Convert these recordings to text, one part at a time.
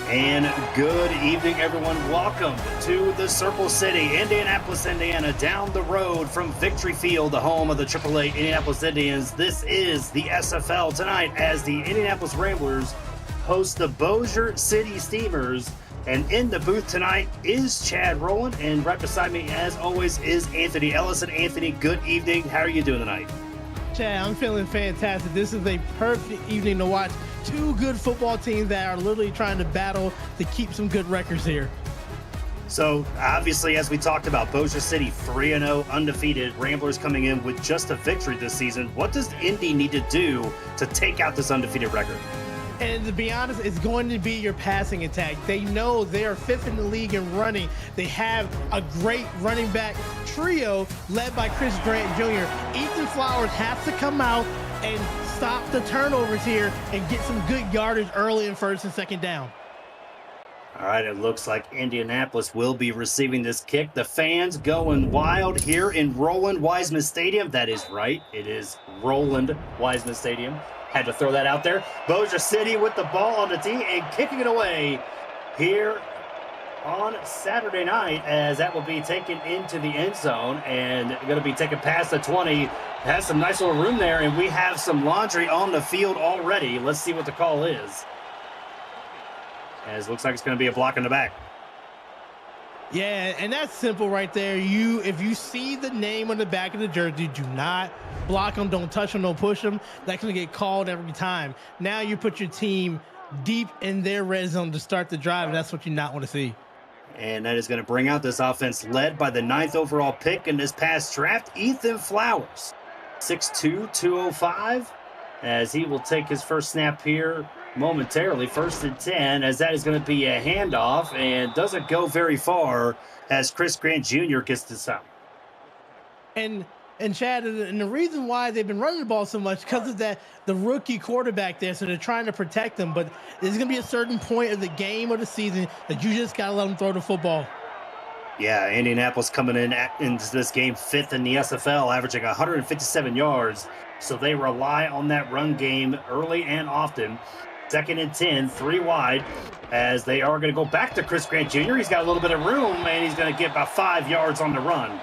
And good evening, everyone. Welcome to the Circle City, Indianapolis, Indiana, down the road from Victory Field, the home of the AAA Indianapolis Indians. This is the SFL tonight as the Indianapolis Ramblers host the Bossier City Steamers. And in the booth tonight is Chad Rowland, and right beside me, as always, is Anthony Ellison. Anthony, good evening. How are you doing tonight? Chad, I'm feeling fantastic. This is a perfect evening to watch two good football teams that are literally trying to battle to keep some good records here. So, obviously, as we talked about, Bossier City 3-0, undefeated. Ramblers coming in with just a victory this season. What does Indy need to do to take out this undefeated record? And to be honest, it's going to be your passing attack. They know they are fifth in the league in running. They have a great running back trio led by Chris Grant Jr. Ethan Flowers has to come out and stop the turnovers here and get some good yardage early in first and second down. All right, it looks like Indianapolis will be receiving this kick. The fans going wild here in Roland Wiseman Stadium. That is right. It is Roland Wiseman Stadium. Had to throw that out there. Bossier City with the ball on the tee and kicking it away here on Saturday night, as that will be taken into the end zone and going to be taken past the 20. Has some nice little room there, and we have some laundry on the field already. Let's see what the call is. As it looks like it's going to be a block in the back. Yeah, and that's simple right there. If you see the name on the back of the jersey, do not block them, don't touch them, don't push them. That's going to get called every time. Now you put your team deep in their red zone to start the drive, and that's what you not want to see. And that is going to bring out this offense led by the 9th overall pick in this past draft, Ethan Flowers. 6'2", 205, as he will take his first snap here momentarily. 1st and 10, as that is going to be a handoff and doesn't go very far as Chris Grant Jr. gets this out. And Chad, and the reason why they've been running the ball so much because of that the rookie quarterback there, so they're trying to protect him. But there's going to be a certain point of the game or the season that you just got to let him throw the football. Yeah, Indianapolis coming into this game 5th in the SFL, averaging 157 yards. So they rely on that run game early and often. 2nd and 10, 3 wide, as they are going to go back to Chris Grant Jr. He's got a little bit of room, and he's going to get about 5 yards on the run.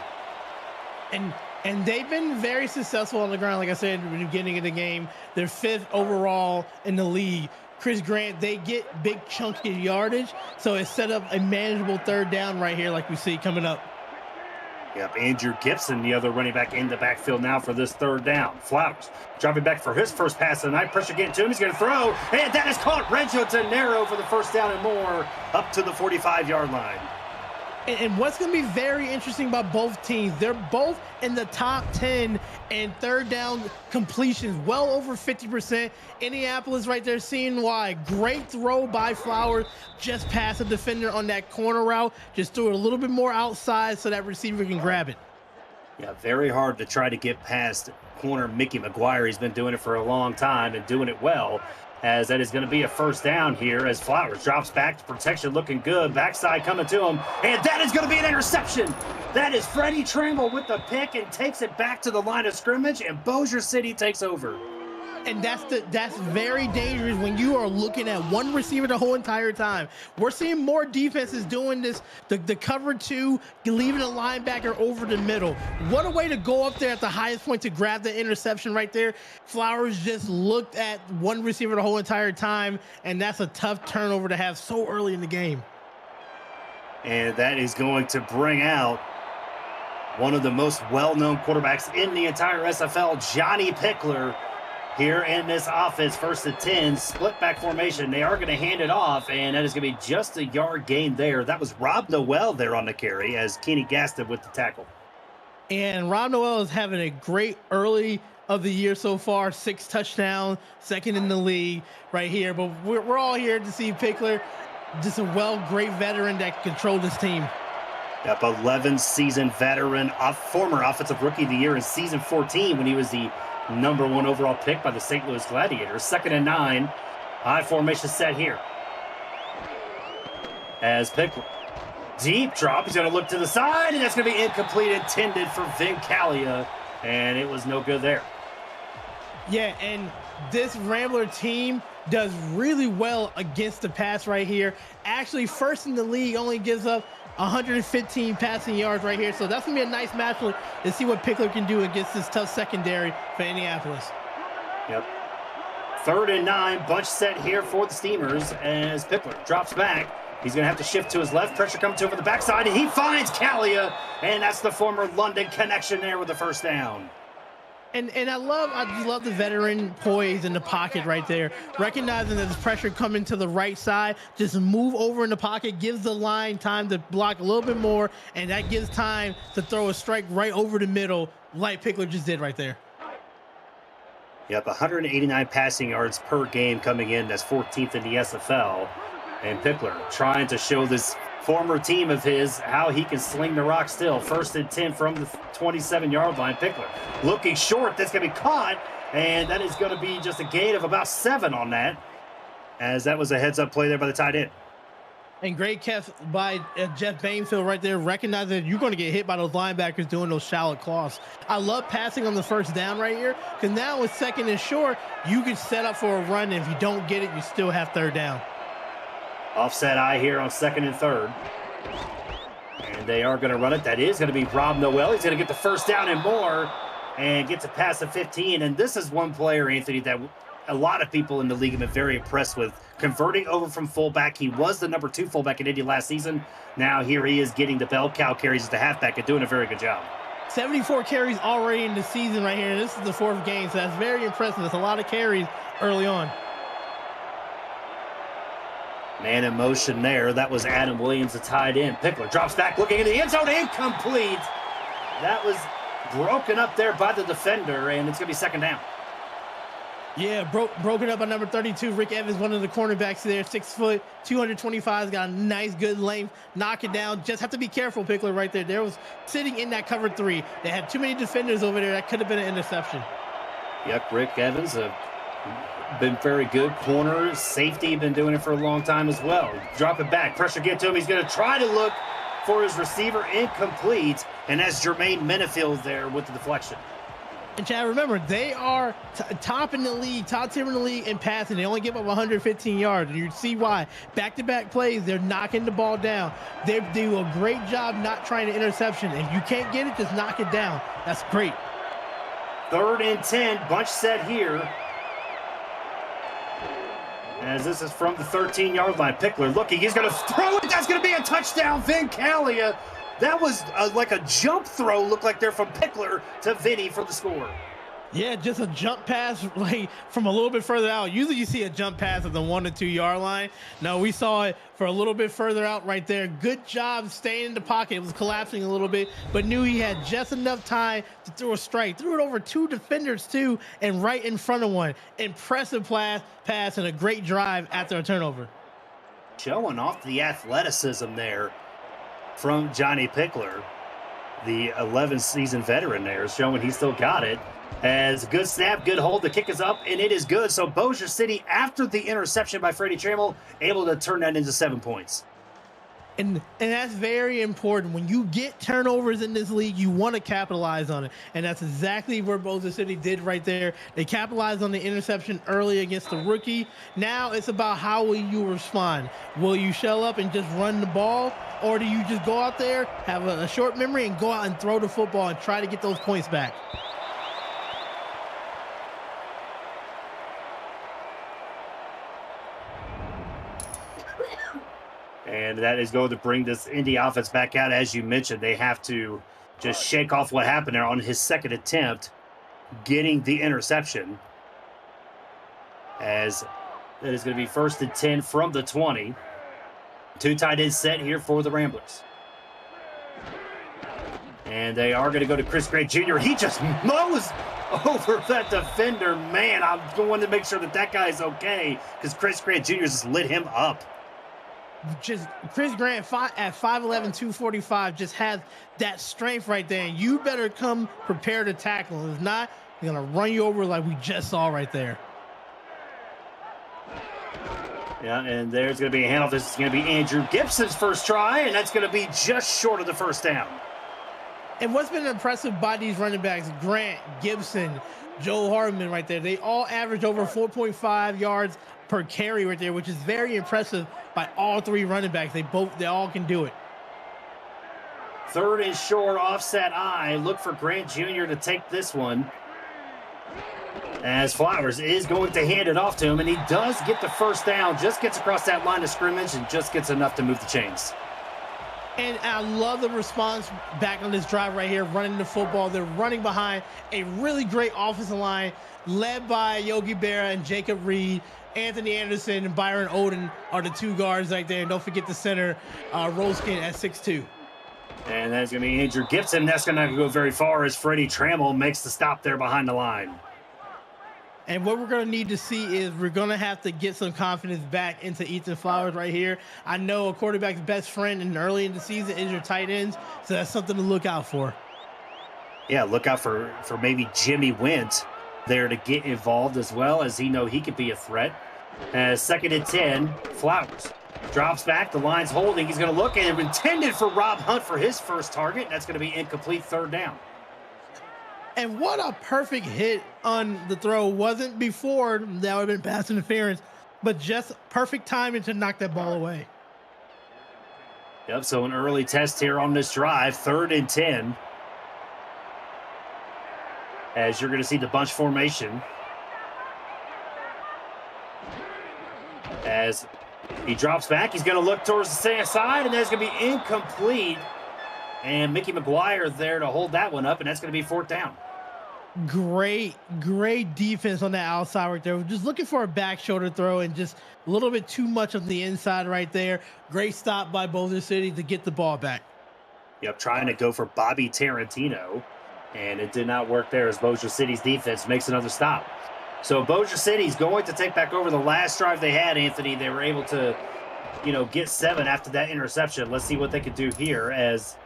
And they've been very successful on the ground. Like I said at the beginning of the game, they're 5th overall in the league. Chris Grant, they get big chunky yardage, so it's set up a manageable 3rd down right here like we see coming up. Yep, Andrew Gibson, the other running back in the backfield now for this 3rd down. Flowers dropping back for his first pass of the night. Pressure getting to him. He's going to throw, and that is caught. Renzo Tannero for the 1st down and more, up to the 45-yard line. And what's going to be very interesting about both teams, they're both in the top 10 and 3rd down completions, well over 50%. Indianapolis right there, seeing why. Great throw by Flowers, just past the defender on that corner route. Just threw it a little bit more outside so that receiver can grab it. Yeah, very hard to try to get past corner Mickey McGuire. He's been doing it for a long time and doing it well, as that is going to be a 1st down here as Flowers drops back to protection, looking good. Backside coming to him, and that is going to be an interception. That is Freddie Tramel with the pick and takes it back to the line of scrimmage, and Bossier City takes over. And that's very dangerous when you are looking at one receiver the whole entire time. We're seeing more defenses doing this, the cover 2, leaving a linebacker over the middle. What a way to go up there at the highest point to grab the interception right there. Flowers just looked at one receiver the whole entire time, and that's a tough turnover to have so early in the game. And that is going to bring out one of the most well-known quarterbacks in the entire SFL, Johnny Pickler, here in this offense. 1st and 10, split back formation. They are going to hand it off, and that is going to be just a yard gain there. That was Rob Noel there on the carry as Kenny Gaston with the tackle. And Rob Noel is having a great early of the year so far. 6 touchdowns, 2nd in the league right here. But we're all here to see Pickler, just a great veteran that can control this team. Yep, 11-season veteran, former Offensive Rookie of the Year in season 14 when he was the #1 overall pick by the St. Louis Gladiators. 2nd and 9. High formation set here. As Pickler, deep drop. He's going to look to the side, and that's going to be incomplete, intended for Vin Calia, and it was no good there. Yeah, and this Rambler team does really well against the pass right here. Actually, first in the league, only gives up 115 passing yards right here. So that's gonna be a nice matchup to see what Pickler can do against this tough secondary for Indianapolis. Yep. 3rd and 9, bunch set here for the Steamers as Pickler drops back. He's going to have to shift to his left. Pressure comes over the backside, and he finds Kalia, and that's the former London connection there with the first down. And I love the veteran poise in the pocket right there, recognizing that there's pressure coming to the right side. Just move over in the pocket, gives the line time to block a little bit more, and that gives time to throw a strike right over the middle, like Pickler just did right there. Yep, 189 passing yards per game coming in. That's 14th in the SFL. And Pickler trying to show this former team of his how he can sling the rock still. 1st and 10 from the 27-yard line. Pickler looking short. That's going to be caught. And that is going to be just a gain of about 7 on that, as that was a heads-up play there by the tight end. And great catch by Jeff Bainfield right there, recognizing that you're going to get hit by those linebackers doing those shallow cross. I love passing on the first down right here, because now with 2nd and short, you can set up for a run. And if you don't get it, you still have 3rd down. Offset eye here on 2nd and 3rd. And they are going to run it. That is going to be Rob Noel. He's going to get the first down and more and gets a pass of 15. And this is one player, Anthony, that a lot of people in the league have been very impressed with. Converting over from fullback. He was the number 2 fullback in Indy last season. Now here he is getting the bell cow carries as the halfback and doing a very good job. 74 carries already in the season right here. And this is the 4th game, so that's very impressive. That's a lot of carries early on. Man in motion there. That was Adam Williams, the tight end. Pickler drops back, looking in the end zone. Incomplete. That was broken up there by the defender, and it's going to be 2nd down. Yeah, broken up by number 32, Rick Evans, one of the cornerbacks there, 6 foot, 225, got a nice, good length, knock it down. Just have to be careful, Pickler, right there. There was sitting in that cover 3. They had too many defenders over there. That could have been an interception. Yep, Rick Evans been very good. Corner, safety, been doing it for a long time as well. Drop it back, pressure get to him. He's going to try to look for his receiver, incomplete, and that's Jermaine Menefield there with the deflection. And Chad, remember, they are top tier in the league in passing. They only give up 115 yards, and you see why. Back-to-back plays, they're knocking the ball down. They do a great job not trying to interception. If you can't get it, just knock it down. That's great. 3rd and 10, bunch set here. As this is from the 13-yard line. Pickler looking, he's going to throw it. That's going to be a touchdown. Vin Kalia. That was like a jump throw, looked like they're from Pickler to Vinny for the score. Yeah, just a jump pass like from a little bit further out. Usually you see a jump pass at the 1 to 2 yard line. No, we saw it for a little bit further out right there. Good job staying in the pocket. It was collapsing a little bit, but knew he had just enough time to throw a strike. Threw it over 2 defenders too, and right in front of one. Impressive pass and a great drive after a turnover. Showing off the athleticism there from Johnny Pickler, the 11-season veteran there, showing he still got it. As good snap, good hold, the kick is up, and it is good. So Bossier City, after the interception by Freddie Trammell, able to turn that into 7 points. And that's very important. When you get turnovers in this league, you want to capitalize on it. And that's exactly where Bossier City did right there. They capitalized on the interception early against the rookie. Now it's about how will you respond. Will you shell up and just run the ball? Or do you just go out there, have a short memory, and go out and throw the football and try to get those points back? And that is going to bring this Indy offense back out. As you mentioned, they have to just shake off what happened there on his 2nd attempt, getting the interception. As that is going to be 1st and 10 from the 20. 2 tight ends set here for the Ramblers. And they are going to go to Chris Grant Jr. He just mows over that defender. Man, I'm going to make sure that guy is okay, because Chris Grant Jr. just lit him up. Just Chris Grant at 5'11", 245 just has that strength right there. And you better come prepared to tackle. If not, he's going to run you over like we just saw right there. Yeah, and there's going to be a handoff. This is going to be Andrew Gibson's first try, and that's going to be just short of the first down. And what's been impressive by these running backs, Grant, Gibson, Joe Hartman right there. They all average over 4.5 yards per carry right there, which is very impressive by all three running backs. They all can do it. Third and short, offset I. Look for Grant Jr. to take this one, as Flowers is going to hand it off to him, and he does get the first down, just gets across that line of scrimmage and just gets enough to move the chains. And I love the response back on this drive right here, running the football. They're running behind a really great offensive line led by Yogi Berra and Jacob Reed. Anthony Anderson and Byron Oden are the two guards right there. And don't forget the center, Rolskin at 6'2". And that's going to be Andrew Gibson. That's going to go very far as Freddie Trammell makes the stop there behind the line. And what we're going to need to see is we're going to have to get some confidence back into Ethan Flowers right here. I know a quarterback's best friend and early in the season is your tight ends, so that's something to look out for. Yeah, look out for maybe Jimmy Wint there to get involved as well, as he know he could be a threat. As 2nd and 10, Flowers drops back. The line's holding. He's going to look and intended for Rob Hunt for his first target. That's going to be incomplete, 3rd down. And what a perfect hit on the throw. Wasn't before, that would have been pass interference, but just perfect timing to knock that ball away. Yep, so an early test here on this drive, 3rd and 10. As you're going to see the bunch formation. As he drops back, he's going to look towards the side, and that's going to be incomplete. And Mickey McGuire there to hold that one up, and that's going to be 4th down. Great defense on that outside right there. Just looking for a back shoulder throw and just a little bit too much of the inside right there. Great stop by Bossier City to get the ball back. Yep, trying to go for Bobby Tarantino, and it did not work there as Bossier City's defense makes another stop. So Bossier City's going to take back over the last drive they had, Anthony. They were able to, get 7 after that interception. Let's see what they could do here as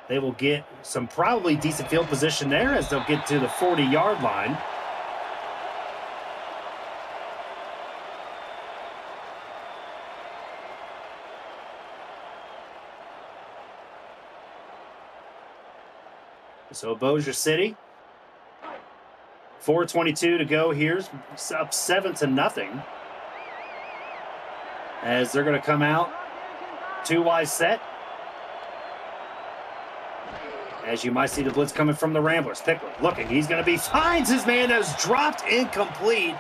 they will get some probably decent field position there as they'll get to the 40-yard line. So Bossier City, 4:22 to go here, up 7-0. As they're going to come out, 2 wide set. As you might see the blitz coming from the Ramblers. Pickler looking. He's going to be, finds his man, has dropped incomplete.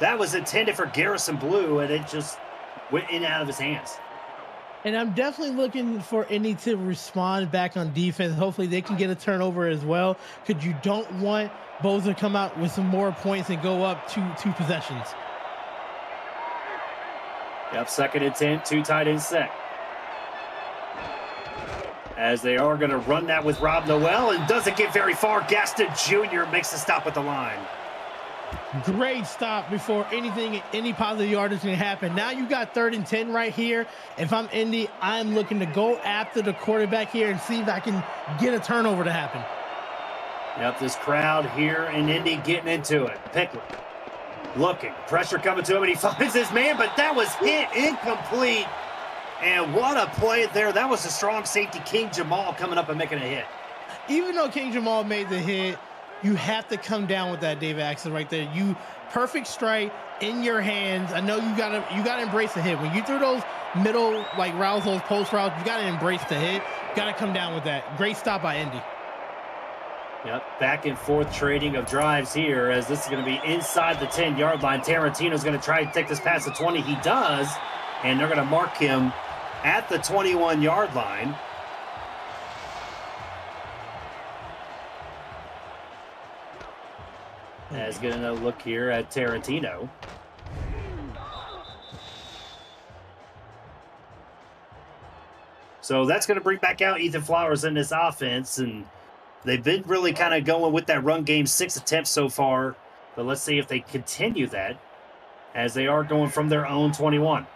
That was intended for Garrison Blue, and it just went in and out of his hands. And I'm definitely looking for Indy to respond back on defense. Hopefully they can get a turnover as well, because you don't want Bossier to come out with some more points and go up 2 possessions. Yep, 2nd and 10, 2 tight end set. As they are going to run that with Rob Noel, and doesn't get very far. Gaston Jr. makes the stop at the line. Great stop before any positive yardage can happen. Now you got 3rd and 10 right here. If I'm Indy, I'm looking to go after the quarterback here and see if I can get a turnover to happen. Yep, this crowd here in Indy getting into it. Pickler looking, pressure coming to him, and he finds his man, but that was hit incomplete. And what a play there. That was a strong safety, King Jamal, coming up and making a hit. Even though King Jamal made the hit, you have to come down with that, David Axel, right there. You perfect strike in your hands. I know you gotta embrace the hit. When you throw those middle routes, those post routes, you gotta embrace the hit. You gotta come down with that. Great stop by Indy. Yep, back and forth trading of drives here, as this is going to be inside the 10-yard line. Tarantino's going to try and take this past the 20. He does, and they're going to mark him at the 21-yard line. As getting a look here at Tarantino. So that's going to bring back out Ethan Flowers in this offense, and they've been really kind of going with that run game, 6 attempts so far. But let's see if they continue that, as they are going from their own 21.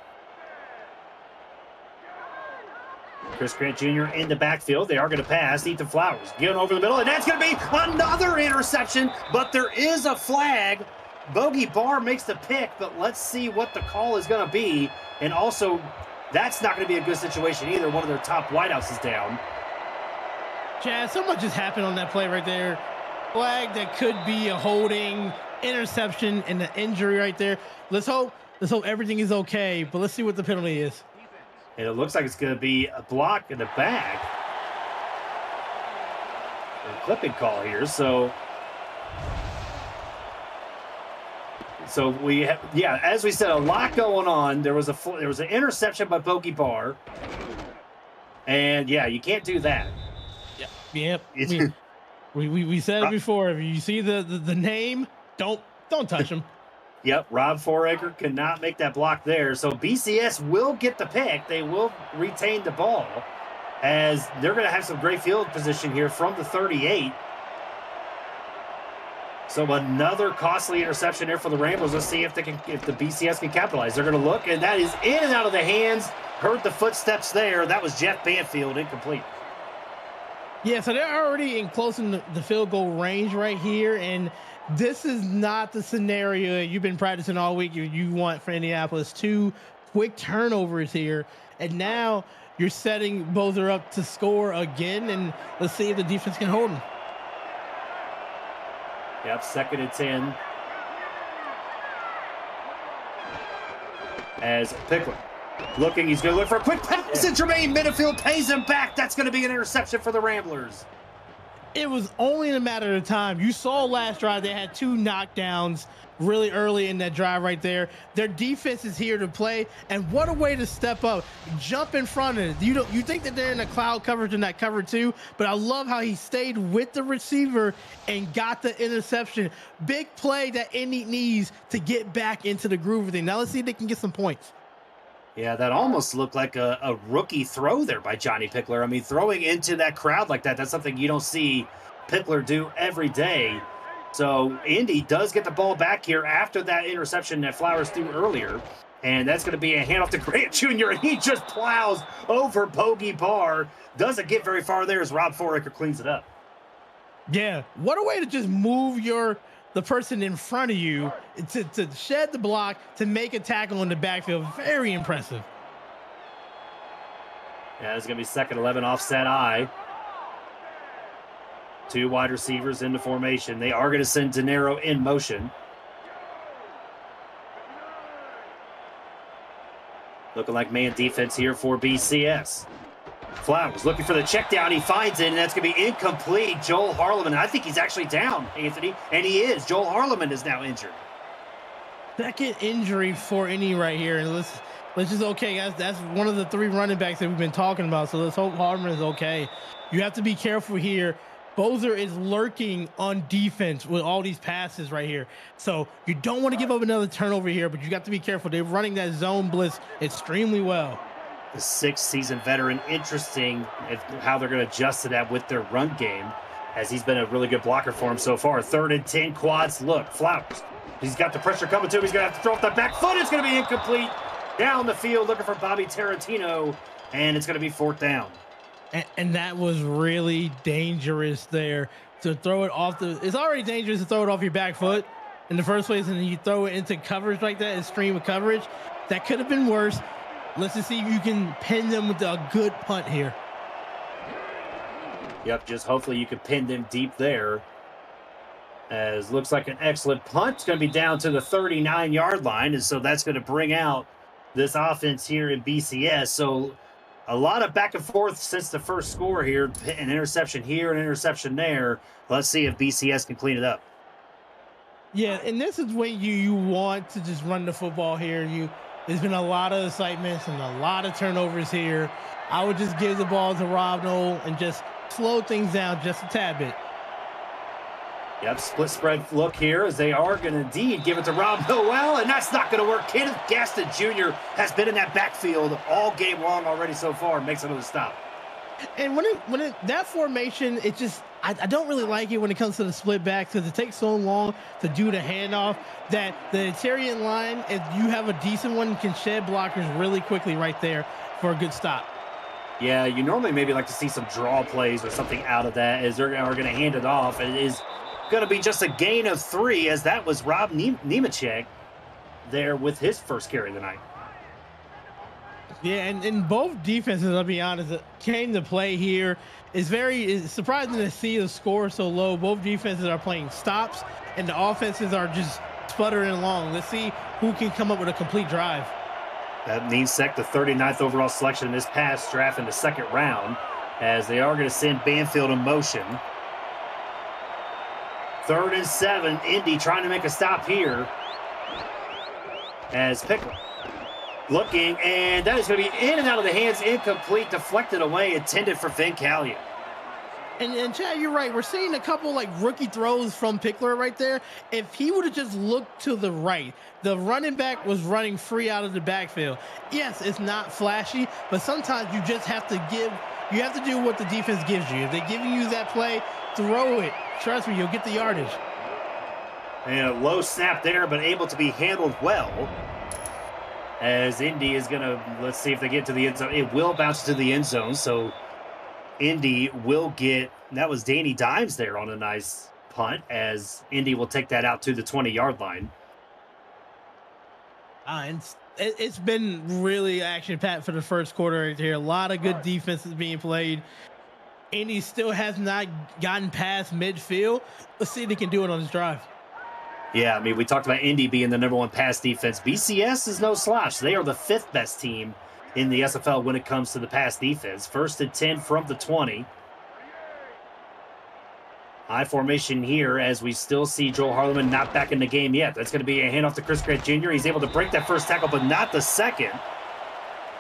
Chris Grant Jr. in the backfield. They are going to pass. Ethan Flowers getting over the middle, and that's going to be another interception, but there is a flag. Bogey Barr makes the pick, but let's see what the call is going to be. And also, that's not going to be a good situation either. One of their top wideouts is down. Chad, so much just happened on that play right there. Flag that could be a holding, interception, and the injury right there. Let's hope everything is okay, but let's see what the penalty is. And it looks like it's going to be a block in the back. A clipping call here. So we have, yeah, as we said, a lot going on. There was an interception by Bogey Barr. And yeah, you can't do that. Yep. We said it before. If you see the name, don't touch him. Yep, Rob Foraker cannot make that block there. So BCS will get the pick. They will retain the ball as they're going to have some great field position here from the 38. So another costly interception here for the Ramblers. Let's see if the BCS can capitalize. They're going to look, and that is in and out of the hands. Heard the footsteps there. That was Jeff Banfield, incomplete. Yeah, so they're already in close in the field goal range right here, and this is not the scenario you've been practicing all week. You want for Indianapolis. 2 quick turnovers here, and now you're setting Bossier up to score again, and let's see if the defense can hold him. Yep, 2nd and 10. As Pickler looking, he's going to look for a quick pass, and Jermaine Minifield pays him back. That's going to be an interception for the Ramblers. It was only in a matter of time. You saw last drive, they had 2 knockdowns really early in that drive right there. Their defense is here to play, and what a way to step up. Jump in front of it. You think that they're in a cloud coverage in that cover 2, but I love how he stayed with the receiver and got the interception. Big play that Indy needs to get back into the groove of it. Now let's see if they can get some points. Yeah, that almost looked like a rookie throw there by Johnny Pickler. I mean, throwing into that crowd like that, that's something you don't see Pickler do every day. So Indy does get the ball back here after that interception that Flowers threw earlier. And that's going to be a handoff to Grant Jr., and he just plows over Bogey Barr. Doesn't get very far there as Rob Foraker cleans it up. Yeah, what a way to just move the person in front of you to shed the block, to make a tackle in the backfield. Very impressive. Yeah, it's going to be 2nd 11 offset I. 2 wide receivers into formation. They are going to send De Niro in motion. Looking like man defense here for BCS. Flowers looking for the check down. He finds it, and that's going to be incomplete. Joel Harleman. I think he's actually down, Anthony, and he is. Joel Harleman is now injured. 2nd injury for Indy right here, and let's just okay, guys. That's one of the 3 running backs that we've been talking about. So let's hope Harleman is okay. You have to be careful here. Bossier is lurking on defense with all these passes right here. So you don't want to give up another turnover here, but you got to be careful. They're running that zone blitz extremely well. The 6th season veteran, interesting how they're going to adjust to that with their run game, as he's been a really good blocker for him so far. 3rd and 10 quads. Look, Flowers. He's got the pressure coming to him. He's going to have to throw off the back foot. It's going to be incomplete. Down the field looking for Bobby Tarantino, and it's going to be 4th down. And that was really dangerous there to throw it off it's already dangerous to throw it off your back foot in the first place, and then you throw it into coverage like that, and stream of coverage. That could have been worse. Let's just see if you can pin them with a good punt here. Yep, just hopefully you can pin them deep there. As looks like an excellent punt. It's going to be down to the 39-yard line, and so that's going to bring out this offense here in BCS. So a lot of back and forth since the first score here. An interception here, an interception there. Let's see if BCS can clean it up. Yeah, and this is when you want to just run the football here. There's been a lot of excitement and a lot of turnovers here. I would just give the ball to Rob Noel and just slow things down just a tad bit. Yep, split spread look here as they are going to indeed give it to Rob Noel, and that's not going to work. Kenneth Gaston Jr. has been in that backfield all game long already so far. Makes another stop. And that formation, it just I don't really like it when it comes to the split backs, because it takes so long to do the handoff that the interior line, if you have a decent one, can shed blockers really quickly right there for a good stop. Yeah, you normally maybe like to see some draw plays or something out of that as they're going to hand it off. It is going to be just a gain of 3, as that was Rob Nemechek there with his first carry of the night. Yeah, and both defenses, I'll be honest, came to play here. It's surprising to see the score so low. Both defenses are playing stops, and the offenses are just sputtering along. Let's see who can come up with a complete drive. That Sec, the 39th overall selection in this past draft in the second round, as they are going to send Banfield in motion. 3rd and 7, Indy trying to make a stop here. As Pickler looking, and that is going to be in and out of the hands, incomplete, deflected away, intended for Vin Callion. And Chad, you're right. We're seeing a couple like rookie throws from Pickler right there. If he would have just looked to the right, the running back was running free out of the backfield. Yes, it's not flashy, but sometimes you just have to do what the defense gives you. If they're giving you that play, throw it. Trust me, you'll get the yardage. And a low snap there, but able to be handled well. As Indy is going to, let's see if they get to the end zone. It will bounce to the end zone, so Indy will get, that was Danny Dimes there on a nice punt, as Indy will take that out to the 20-yard line. It's been really action-packed for the first quarter right here. A lot of good defenses being played. Indy still has not gotten past midfield. Let's see if they can do it on this drive. Yeah, I mean, we talked about Indy being the #1 pass defense. BCS is no slouch. They are the 5th best team in the SFL when it comes to the pass defense. 1st and 10 from the 20. High formation here as we still see Joel Harleman not back in the game yet. That's going to be a handoff to Chris Grant Jr. He's able to break that first tackle, but not the second,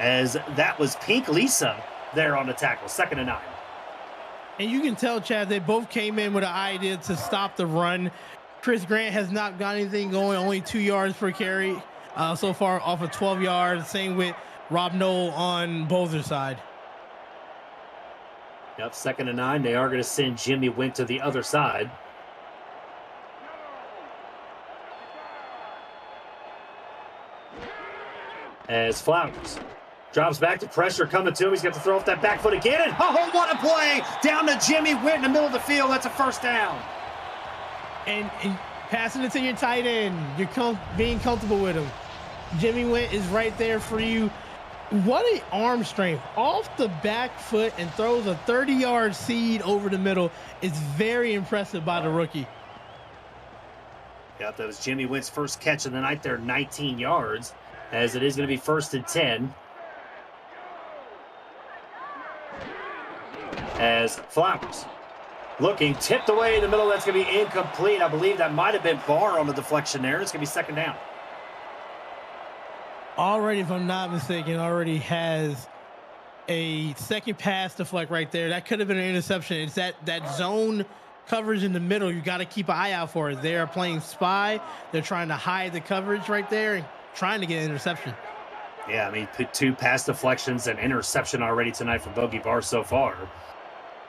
as that was Pink Lisa there on the tackle. 2nd and 9. And you can tell, Chad, they both came in with an idea to stop the run. Chris Grant has not got anything going, only 2 yards per carry so far off of 12 yards. Same with Rob Knoll on Bossier's side. Yep, 2nd and 9. They are going to send Jimmy Wint to the other side. As Flowers drops back to pressure coming to him. He's got to throw off that back foot again. And oh, what a play! Down to Jimmy Wint in the middle of the field. That's a first down. And passing it to your tight end. You're being comfortable with him. Jimmy Wint is right there for you. What an arm strength. Off the back foot and throws a 30-yard seed over the middle. It's very impressive by the rookie. Yep, that was Jimmy Wint's first catch of the night there, 19 yards, as it is going to be 1st and 10. As Flowers looking, tipped away in the middle. That's going to be incomplete. I believe that might have been Barr on the deflection there. It's going to be 2nd down. Already, if I'm not mistaken, already has a second pass deflect right there. That could have been an interception. It's that zone coverage in the middle. You got to keep an eye out for it. They are playing spy. They're trying to hide the coverage right there and trying to get an interception. Yeah, I mean, 2 pass deflections and interception already tonight from Bogey Barr so far,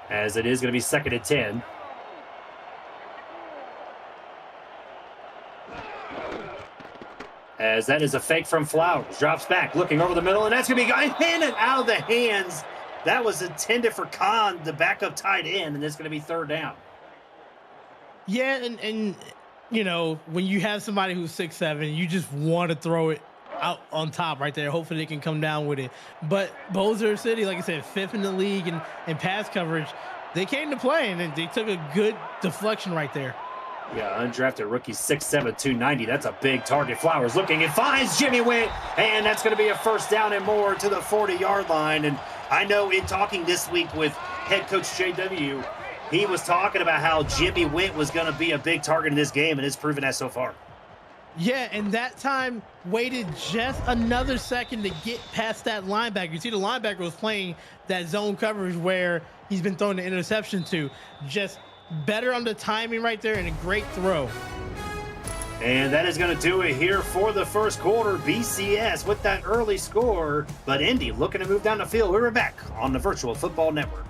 as it is going to be 2nd and 10. As that is a fake from Flowers. Drops back, looking over the middle, and that's going to be handed out of the hands. That was intended for Khan, the backup tight end, and it's going to be 3rd down. Yeah, and you know, when you have somebody who's 6'7", you just want to throw it out on top right there. Hopefully they can come down with it. But Bossier City, like I said, 5th in the league in pass coverage. They came to play, and they took a good deflection right there. Yeah, undrafted rookie, 6'7", 290. That's a big target. Flowers looking. It finds Jimmy Wint, and that's going to be a 1st down and more to the 40-yard line. And I know in talking this week with head coach JW, he was talking about how Jimmy Wint was going to be a big target in this game, and it's proven that so far. Yeah, and that time waited just another second to get past that linebacker. You see the linebacker was playing that zone coverage where he's been throwing the interception to. Just better on the timing right there and a great throw. And that is going to do it here for the first quarter. BCS with that early score, but Indy looking to move down the field. We're back on the Virtual Football Network.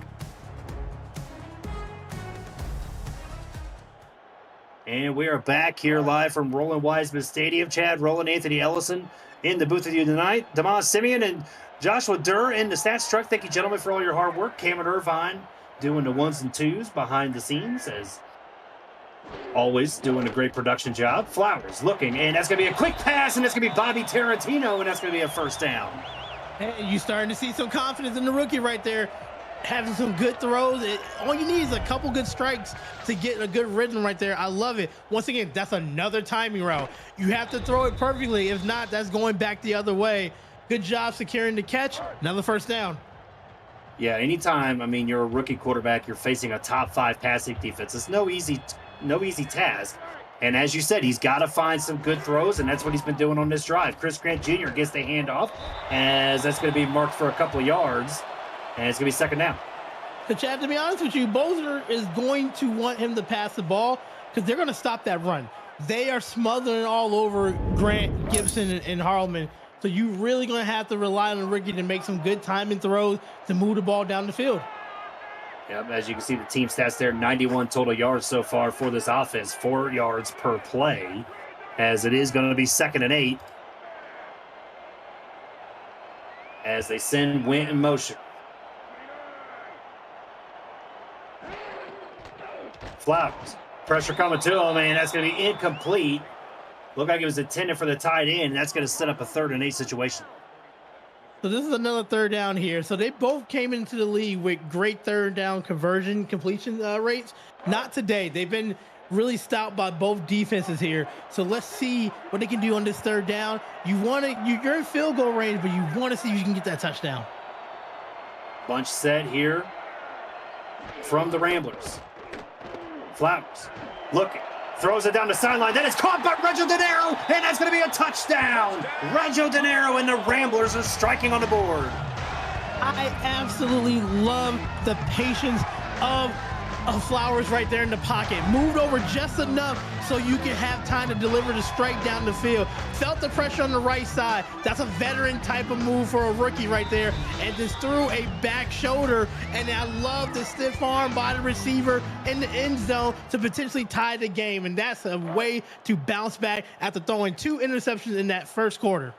And we are back here live from Roland Wiseman Stadium. Chad Rowland, Anthony Ellison in the booth with you tonight. Demas Simeon and Joshua Durr in the stats truck. Thank you, gentlemen, for all your hard work. Cameron Irvine doing the 1s and 2s behind the scenes, as always, doing a great production job. Flowers looking, and that's going to be a quick pass, and that's going to be Bobby Tarantino, and that's going to be a 1st down. And you starting to see some confidence in the rookie right there, having some good throws. All you need is a couple good strikes to get a good rhythm right there. I love it. Once again, that's another timing route. You have to throw it perfectly. If not, that's going back the other way. Good job securing the catch. Another first down. Yeah, anytime, I mean, you're a rookie quarterback, you're facing a top 5 passing defense. It's no easy task. And as you said, he's got to find some good throws, and that's what he's been doing on this drive. Chris Grant Jr. gets the handoff, as that's going to be marked for a couple of yards, and it's going to be second down. But Chad, to be honest with you, Bossier is going to want him to pass the ball because they're going to stop that run. They are smothering all over Grant, Gibson, and Harleman. So you really going to have to rely on the rookie to make some good timing throws to move the ball down the field. Yep, as you can see, the team stats there, 91 total yards so far for this offense, 4 yards per play, as it is going to be 2nd and 8. As they send Went in motion. Flowers, pressure coming to him, and that's going to be incomplete. Looked like it was intended for the tight end, and that's going to set up a 3rd and 8 situation. So this is another third down here. So they both came into the league with great third down completion rates. Not today. They've been really stout by both defenses here. So let's see what they can do on this third down. You're in field goal range, but you want to see if you can get that touchdown. Bunch set here from the Ramblers. Flowers looking. Throws it down the sideline. Then it's caught by Reggio De Niro, and that's going to be a touchdown. Reggio De Niro and the Ramblers are striking on the board. I absolutely love the patience of Flowers right there in the pocket. Moved over just enough so you can have time to deliver the strike down the field. Felt the pressure on the right side. That's a veteran type of move for a rookie right there. And just threw a back shoulder. And I love the stiff arm by the receiver in the end zone to potentially tie the game. And that's a way to bounce back after throwing 2 interceptions in that first quarter.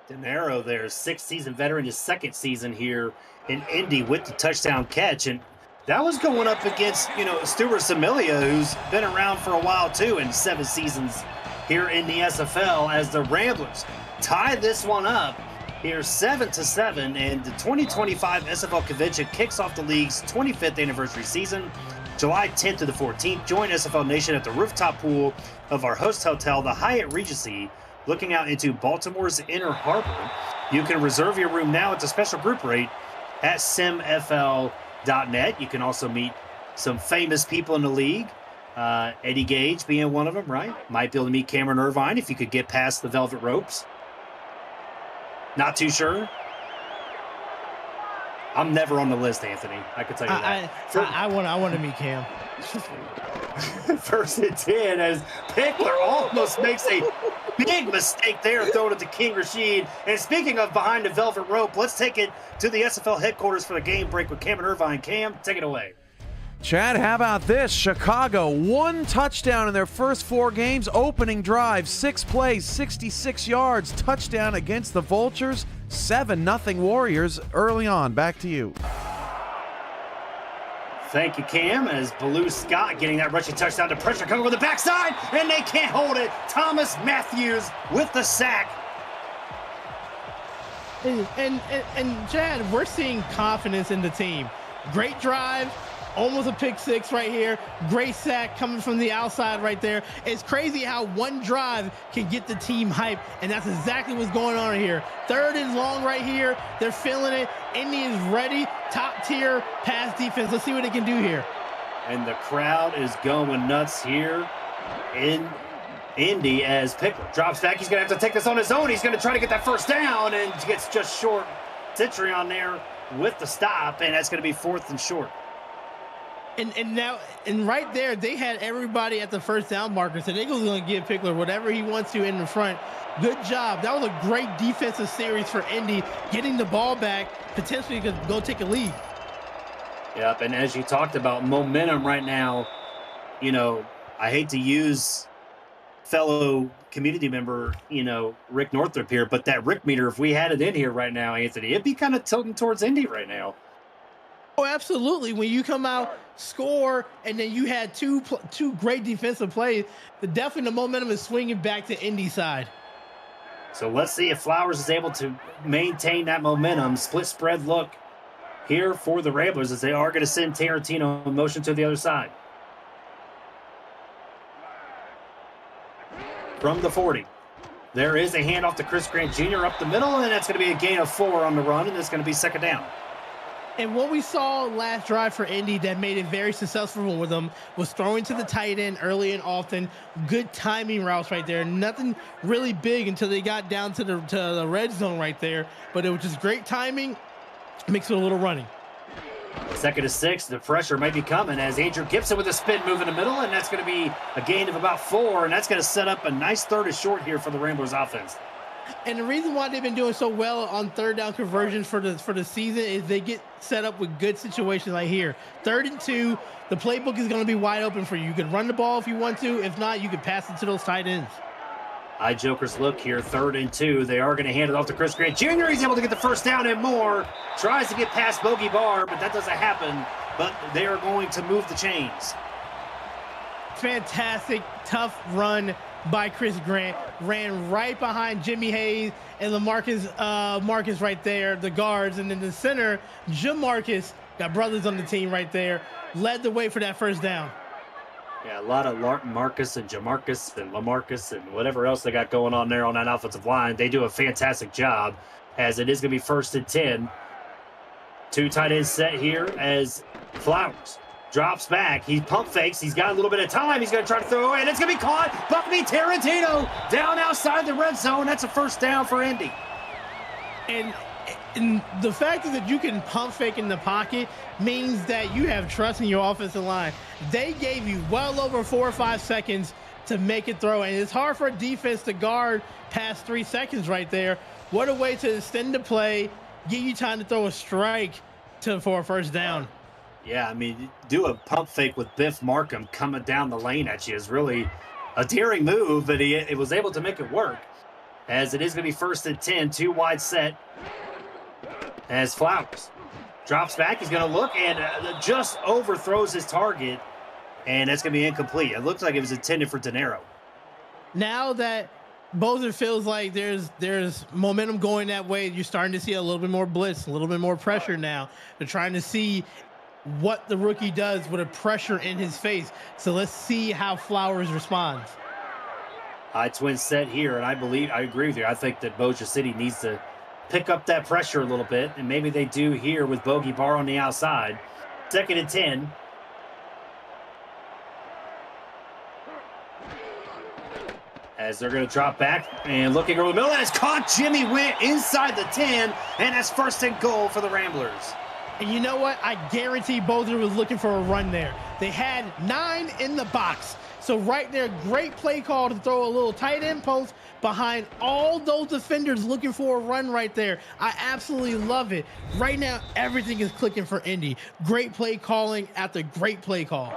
De Niro there, 6th season veteran, his 2nd season here in Indy with the touchdown catch. And that was going up against, Stuart Samilia, who's been around for a while too, in 7 seasons here in the SFL, as the Ramblers tie this one up here 7-7, and the 2025 SFL convention kicks off the league's 25th anniversary season, July 10th to the 14th. Join SFL Nation at the rooftop pool of our host hotel, the Hyatt Regency, looking out into Baltimore's Inner Harbor. You can reserve your room now at the special group rate at simfl.net. You can also meet some famous people in the league, Eddie Gage being one of them, right? Might be able to meet Cameron Irvine if you could get past the velvet ropes. Not too sure. I'm never on the list, Anthony. I can tell you that. I want to meet Cam. 1st and 10 as Pickler almost makes a big mistake there throwing it to King Rashid. And speaking of behind the velvet rope, let's take it to the SFL headquarters for the game break with Cameron Irvine. Cam, take it away. Chad, how about this? Chicago, 1 touchdown in their first 4 games. Opening drive, 6 plays, 66 yards. Touchdown against the Vultures. 7-0 Warriors early on. Back to you. Thank you, Cam, as Baloo Scott getting that rushing touchdown to pressure coming over the backside, and they can't hold it. Thomas Matthews with the sack. And Chad, we're seeing confidence in the team. Great drive, almost a pick 6 right here. Great sack coming from the outside right there. It's crazy how one drive can get the team hype, and that's exactly what's going on here. 3rd and long right here. They're feeling it. Indy is ready. Top tier pass defense. Let's see what they can do here. And the crowd is going nuts here in Indy as Pickler drops back. He's going to have to take this on his own. He's going to try to get that first down and gets just short. Citrion on there with the stop, and that's going to be 4th and short. And right there, they had everybody at the first down marker, so they're going to give Pickler whatever he wants to in the front. Good job. That was a great defensive series for Indy, getting the ball back, potentially could go take a lead. Yep, and as you talked about momentum right now, I hate to use fellow community member, Rick Northrup here, but that Rick meter, if we had it in here right now, Anthony, it'd be kind of tilting towards Indy right now. Oh, absolutely. When you come out, score, and then you had two great defensive plays, definitely the momentum is swinging back to Indy side. So let's see if Flowers is able to maintain that momentum. Split spread look here for the Ramblers as they are going to send Tarantino in motion to the other side. From the 40. There is a handoff to Chris Grant Jr. up the middle, and that's going to be a gain of 4 on the run, and it's going to be second down. And what we saw last drive for Indy that made it very successful with them was throwing to the tight end early and often. Good timing routes right there. Nothing really big until they got down to the red zone right there. But it was just great timing, mixed with a little running. Second and 6, the pressure might be coming as Andrew Gibson with a spin move in the middle, and that's going to be a gain of about 4, and that's going to set up a nice third and short here for the Ramblers offense. And the reason why they've been doing so well on third down conversions for the season is they get set up with good situations like here. 3rd and 2, the playbook is going to be wide open for you. You can run the ball if you want to. If not, you can pass it to those tight ends. Eye Joker's look here, 3rd and 2. They are going to hand it off to Chris Grant Jr. He's able to get the first down and more. Tries to get past Bogey Barr, but that doesn't happen. But they are going to move the chains. Fantastic, tough run by Chris Grant. Ran right behind Jimmy Hayes and Marcus right there, the guards. And then the center, Jamarcus, got brothers on the team right there, led the way for that first down. Yeah, a lot of Marcus and Jamarcus and LaMarcus and whatever else they got going on there on that offensive line. They do a fantastic job as it is going to be 1st and 10. 2 tight ends set here as Flowers drops back. He pump fakes. He's got a little bit of time. He's going to try to throw away, and it's going to be caught. Buckby Tarantino down outside the red zone. That's a first down for Indy. And the fact is that you can pump fake in the pocket means that you have trust in your offensive line. They gave you well over 4 or 5 seconds to make it throw, and it's hard for a defense to guard past 3 seconds right there. What a way to extend the play, give you time to throw a strike for a first down. Yeah, I mean, do a pump fake with Biff Markham coming down the lane at you is really a daring move, but he was able to make it work. As it is going to be 1st and 10, 2 wide set. As Flowers drops back, he's going to look and just overthrows his target, and that's going to be incomplete. It looks like it was intended for De Niro. Now that Bossier feels like there's momentum going that way, you're starting to see a little bit more blitz, a little bit more pressure now. They're trying to see what the rookie does with a pressure in his face. So let's see how Flowers responds. High twin set here, and I agree with you. I think that Bossier City needs to pick up that pressure a little bit, and maybe they do here with Bogey Barr on the outside. 2nd and 10. As they're going to drop back and looking over the middle, and it's caught. Jimmy went inside the 10, and that's 1st and goal for the Ramblers. And you know what? I guarantee Bossier was looking for a run there. They had 9 in the box. So right there, great play call to throw a little tight end post behind all those defenders looking for a run right there. I absolutely love it. Right now, everything is clicking for Indy. Great play calling after great play call.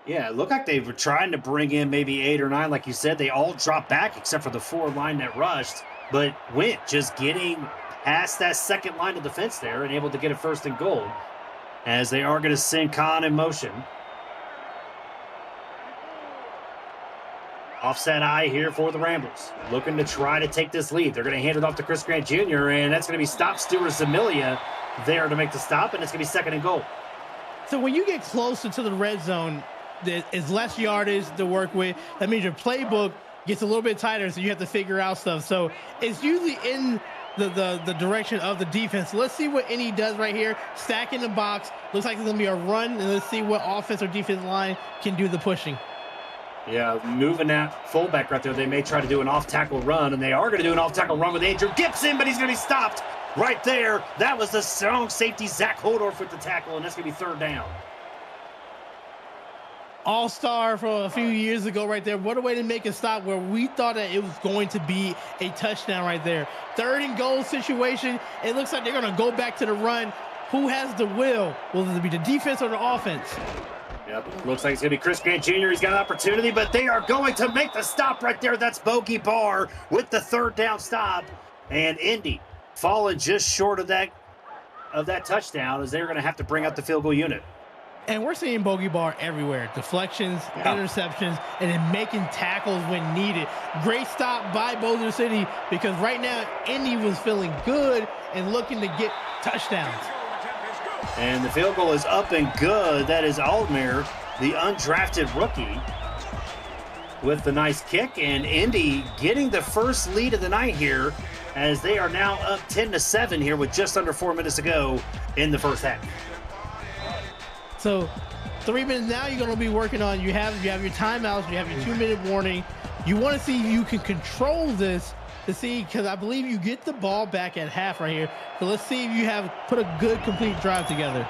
Yeah, it looked like they were trying to bring in maybe 8 or 9. Like you said, they all dropped back except for the 4 line that rushed, but went just getting past that second line of defense there and able to get a 1st and goal as they are going to send Khan in motion. Offset eye here for the Ramblers, looking to try to take this lead. They're going to hand it off to Chris Grant Jr., and that's going to be stop Stuart Zamilia there to make the stop, and it's going to be 2nd and goal. So when you get closer to the red zone, there's less yardage to work with. That means your playbook gets a little bit tighter, so you have to figure out stuff. So it's usually in the direction of the defense. Let's see what Indy does right here. Stack in the box. Looks like it's going to be a run, and let's see what offense or defense line can do the pushing. Yeah, moving that fullback right there. They may try to do an off-tackle run, and they are going to do an off-tackle run with Andrew Gibson, but he's going to be stopped right there. That was the strong safety, Zach Hodorf, with the tackle, and that's going to be 3rd down. All-star from a few years ago right there. What a way to make a stop where we thought that it was going to be a touchdown right there. 3rd and goal situation. It looks like they're going to go back to the run. Who has the will? Will it be the defense or the offense? Yep, looks like it's going to be Chris Grant Jr. He's got an opportunity, but they are going to make the stop right there. That's Bogey Barr with the 3rd down stop. And Indy falling just short of that touchdown as they're going to have to bring out the field goal unit. And we're seeing bogey bar everywhere. Deflections, interceptions, and then making tackles when needed. Great stop by Bossier City because right now Indy was feeling good and looking to get touchdowns. And the field goal is up and good. That is Aldmir, the undrafted rookie, with the nice kick. And Indy getting the first lead of the night here as they are now up 10-7 here with just under 4 minutes to go in the first half. So 3 minutes now you're going to be working on, you have your timeouts, you have your 2-minute warning. You want to see if you can control this to see, because I believe you get the ball back at half right here. So let's see if you have put a good complete drive together.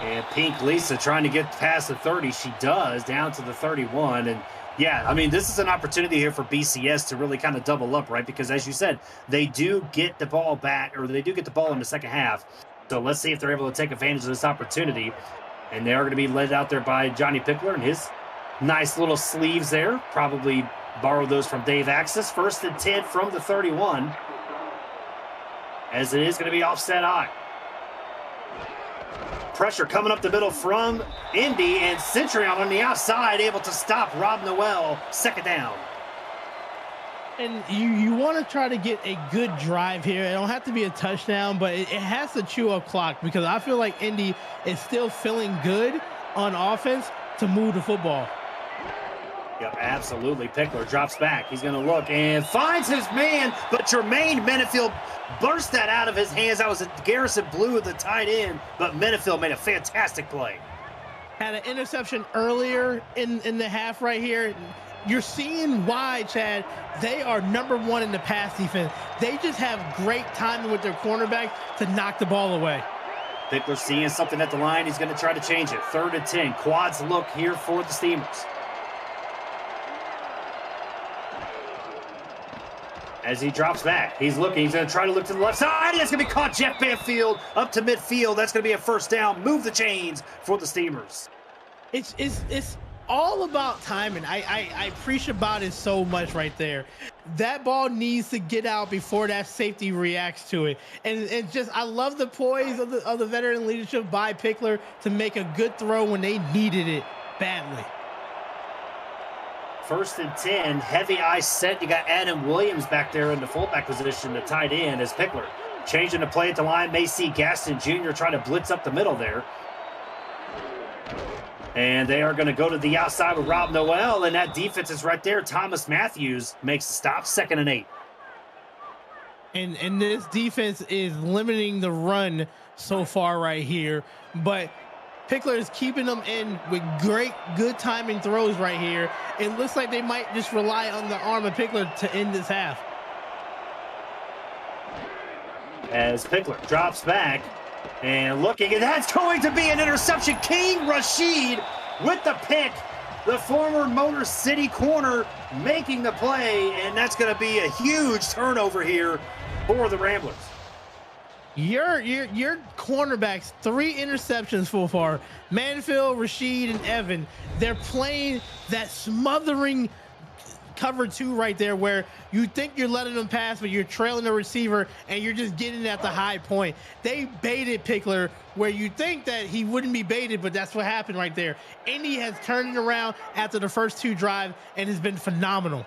And Pink Lisa trying to get past the 30. She does, down to the 31. And yeah, I mean, this is an opportunity here for BCS to really kind of double up, right? Because as you said, they do get the ball back, or they do get the ball in the second half. So let's see if they're able to take advantage of this opportunity. And they are going to be led out there by Johnny Pickler and his nice little sleeves there. Probably borrowed those from Dave Axis. 1st and 10 from the 31. As it is going to be offset high. Pressure coming up the middle from Indy, and Centurion on the outside able to stop Rob Noel. 2nd down. And you want to try to get a good drive here. It don't have to be a touchdown, but it has to chew up clock because I feel like Indy is still feeling good on offense to move the football. Yep, absolutely. Pickler drops back. He's going to look and finds his man, but Jermaine Menefield burst that out of his hands. That was a Garrison Blue at the tight end, but Menefield made a fantastic play. Had an interception earlier in the half right here. You're seeing why, Chad, they are #1 in the pass defense. They just have great timing with their cornerback to knock the ball away. Pickler seeing something at the line. He's going to try to change it. 3rd and 10. Quads look here for the Steamers. As he drops back, he's looking. He's going to try to look to the left side. That's going to be caught. Jeff Banfield up to midfield. That's going to be a 1st down. Move the chains for the Steamers. It's all about timing. I preach about it so much right there. That ball needs to get out before that safety reacts to it. And just, I love the poise of the veteran leadership by Pickler to make a good throw when they needed it badly. 1st and 10, heavy ice set. You got Adam Williams back there in the fullback position, the tight end, as Pickler changing the play at the line. May see Gaston Jr. trying to blitz up the middle there. And they are going to go to the outside with Rob Noel, and that defense is right there. Thomas Matthews makes the stop. 2nd and 8. And this defense is limiting the run so far right here, but Pickler is keeping them in with good timing throws right here. It looks like they might just rely on the arm of Pickler to end this half. As Pickler drops back and looking, and that's going to be an interception. King Rashid with the pick. The former Motor City corner making the play, and that's going to be a huge turnover here for the Ramblers. Your cornerbacks, 3 interceptions so far. Manfield, Rashid, and Evan. They're playing that smothering cover 2 right there where you think you're letting them pass, but you're trailing the receiver and you're just getting at the high point. They baited Pickler where you think that he wouldn't be baited, but that's what happened right there. Indy has turned it around after the first 2 drives and has been phenomenal.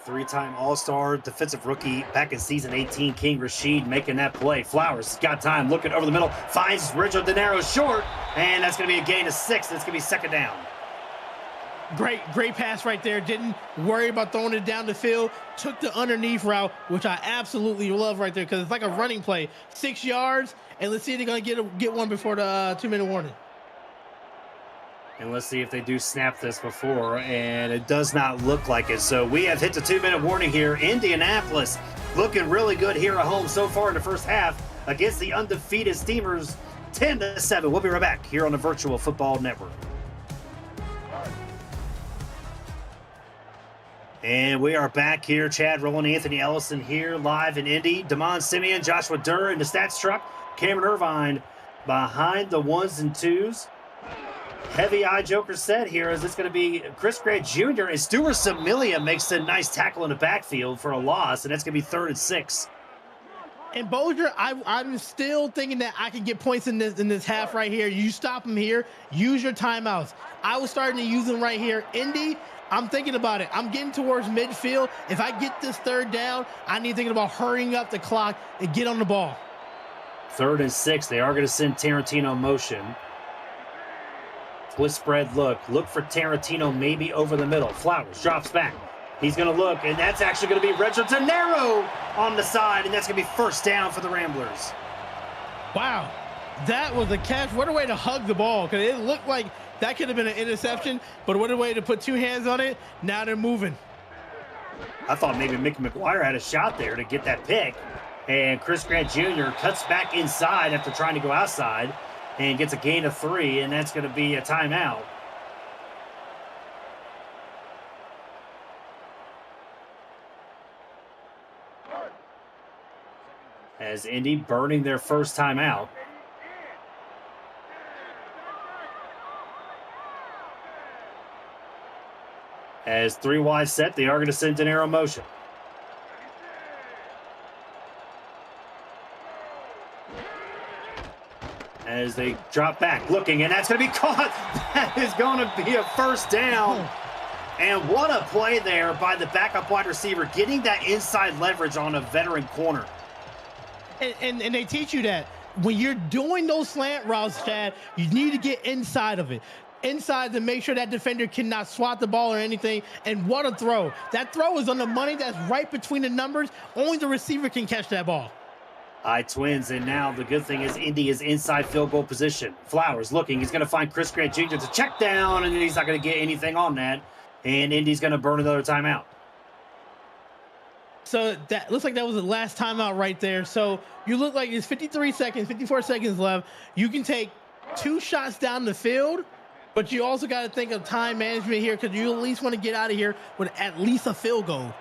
3-time All-Star defensive rookie back in season 18, King Rashid making that play. Flowers got time, looking over the middle, finds Richard De Niro short, and that's going to be a gain of 6. That's going to be 2nd down. Great pass right there. Didn't worry about throwing it down the field. Took the underneath route, which I absolutely love right there because it's like a running play. 6 yards, and let's see if they're going to get one before the 2-minute warning. And let's see if they do snap this before, and it does not look like it. So we have hit the 2-minute warning here. Indianapolis looking really good here at home so far in the first half against the undefeated Steamers, 10-7. We'll be right back here on the Virtual Football Network. And we are back here. Chad Rowland, Anthony Ellison here live in Indy. Damon Simeon, Joshua Durr in the stats truck. Cameron Irvine behind the 1s and 2s. Heavy eye joker set here as it's going to be Chris Gray Jr. and Stuart Samilia makes a nice tackle in the backfield for a loss, and that's going to be 3rd and 6. And Bossier, I'm still thinking that I can get points in this half right here. You stop him here, use your timeouts. I was starting to use them right here. Indy, I'm thinking about it. I'm getting towards midfield. If I get this third down, I need to think about hurrying up the clock and get on the ball. 3rd and 6. They are going to send Tarantino motion. Twist spread look. Look for Tarantino maybe over the middle. Flowers drops back. He's going to look, and that's actually going to be Reginald Gennaro on the side, and that's going to be first down for the Ramblers. Wow, that was a catch. What a way to hug the ball, because it looked like that could have been an interception, but what a way to put 2 hands on it. Now they're moving. I thought maybe Mickey McGuire had a shot there to get that pick, and Chris Grant Jr. cuts back inside after trying to go outside and gets a gain of 3, and that's going to be a timeout. As Indy burning their first timeout. As 3 wide set, they are going to send an arrow motion. As they drop back, looking, and that's going to be caught. That is going to be a first down. And what a play there by the backup wide receiver, getting that inside leverage on a veteran corner. And they teach you that when you're doing those slant routes, Chad, you need to get inside of it. Inside to make sure that defender cannot swat the ball or anything. And what a throw. That throw is on the money. That's right between the numbers. Only the receiver can catch that ball. Twins, and now the good thing is Indy is inside field goal position. Flowers looking. He's going to find Chris Grant Jr. to check down, and he's not going to get anything on that. And Indy's going to burn another timeout. So that looks like that was the last timeout right there. So you look like it's 54 seconds left. You can take 2 shots down the field, but you also got to think of time management here, because you at least want to get out of here with at least a field goal.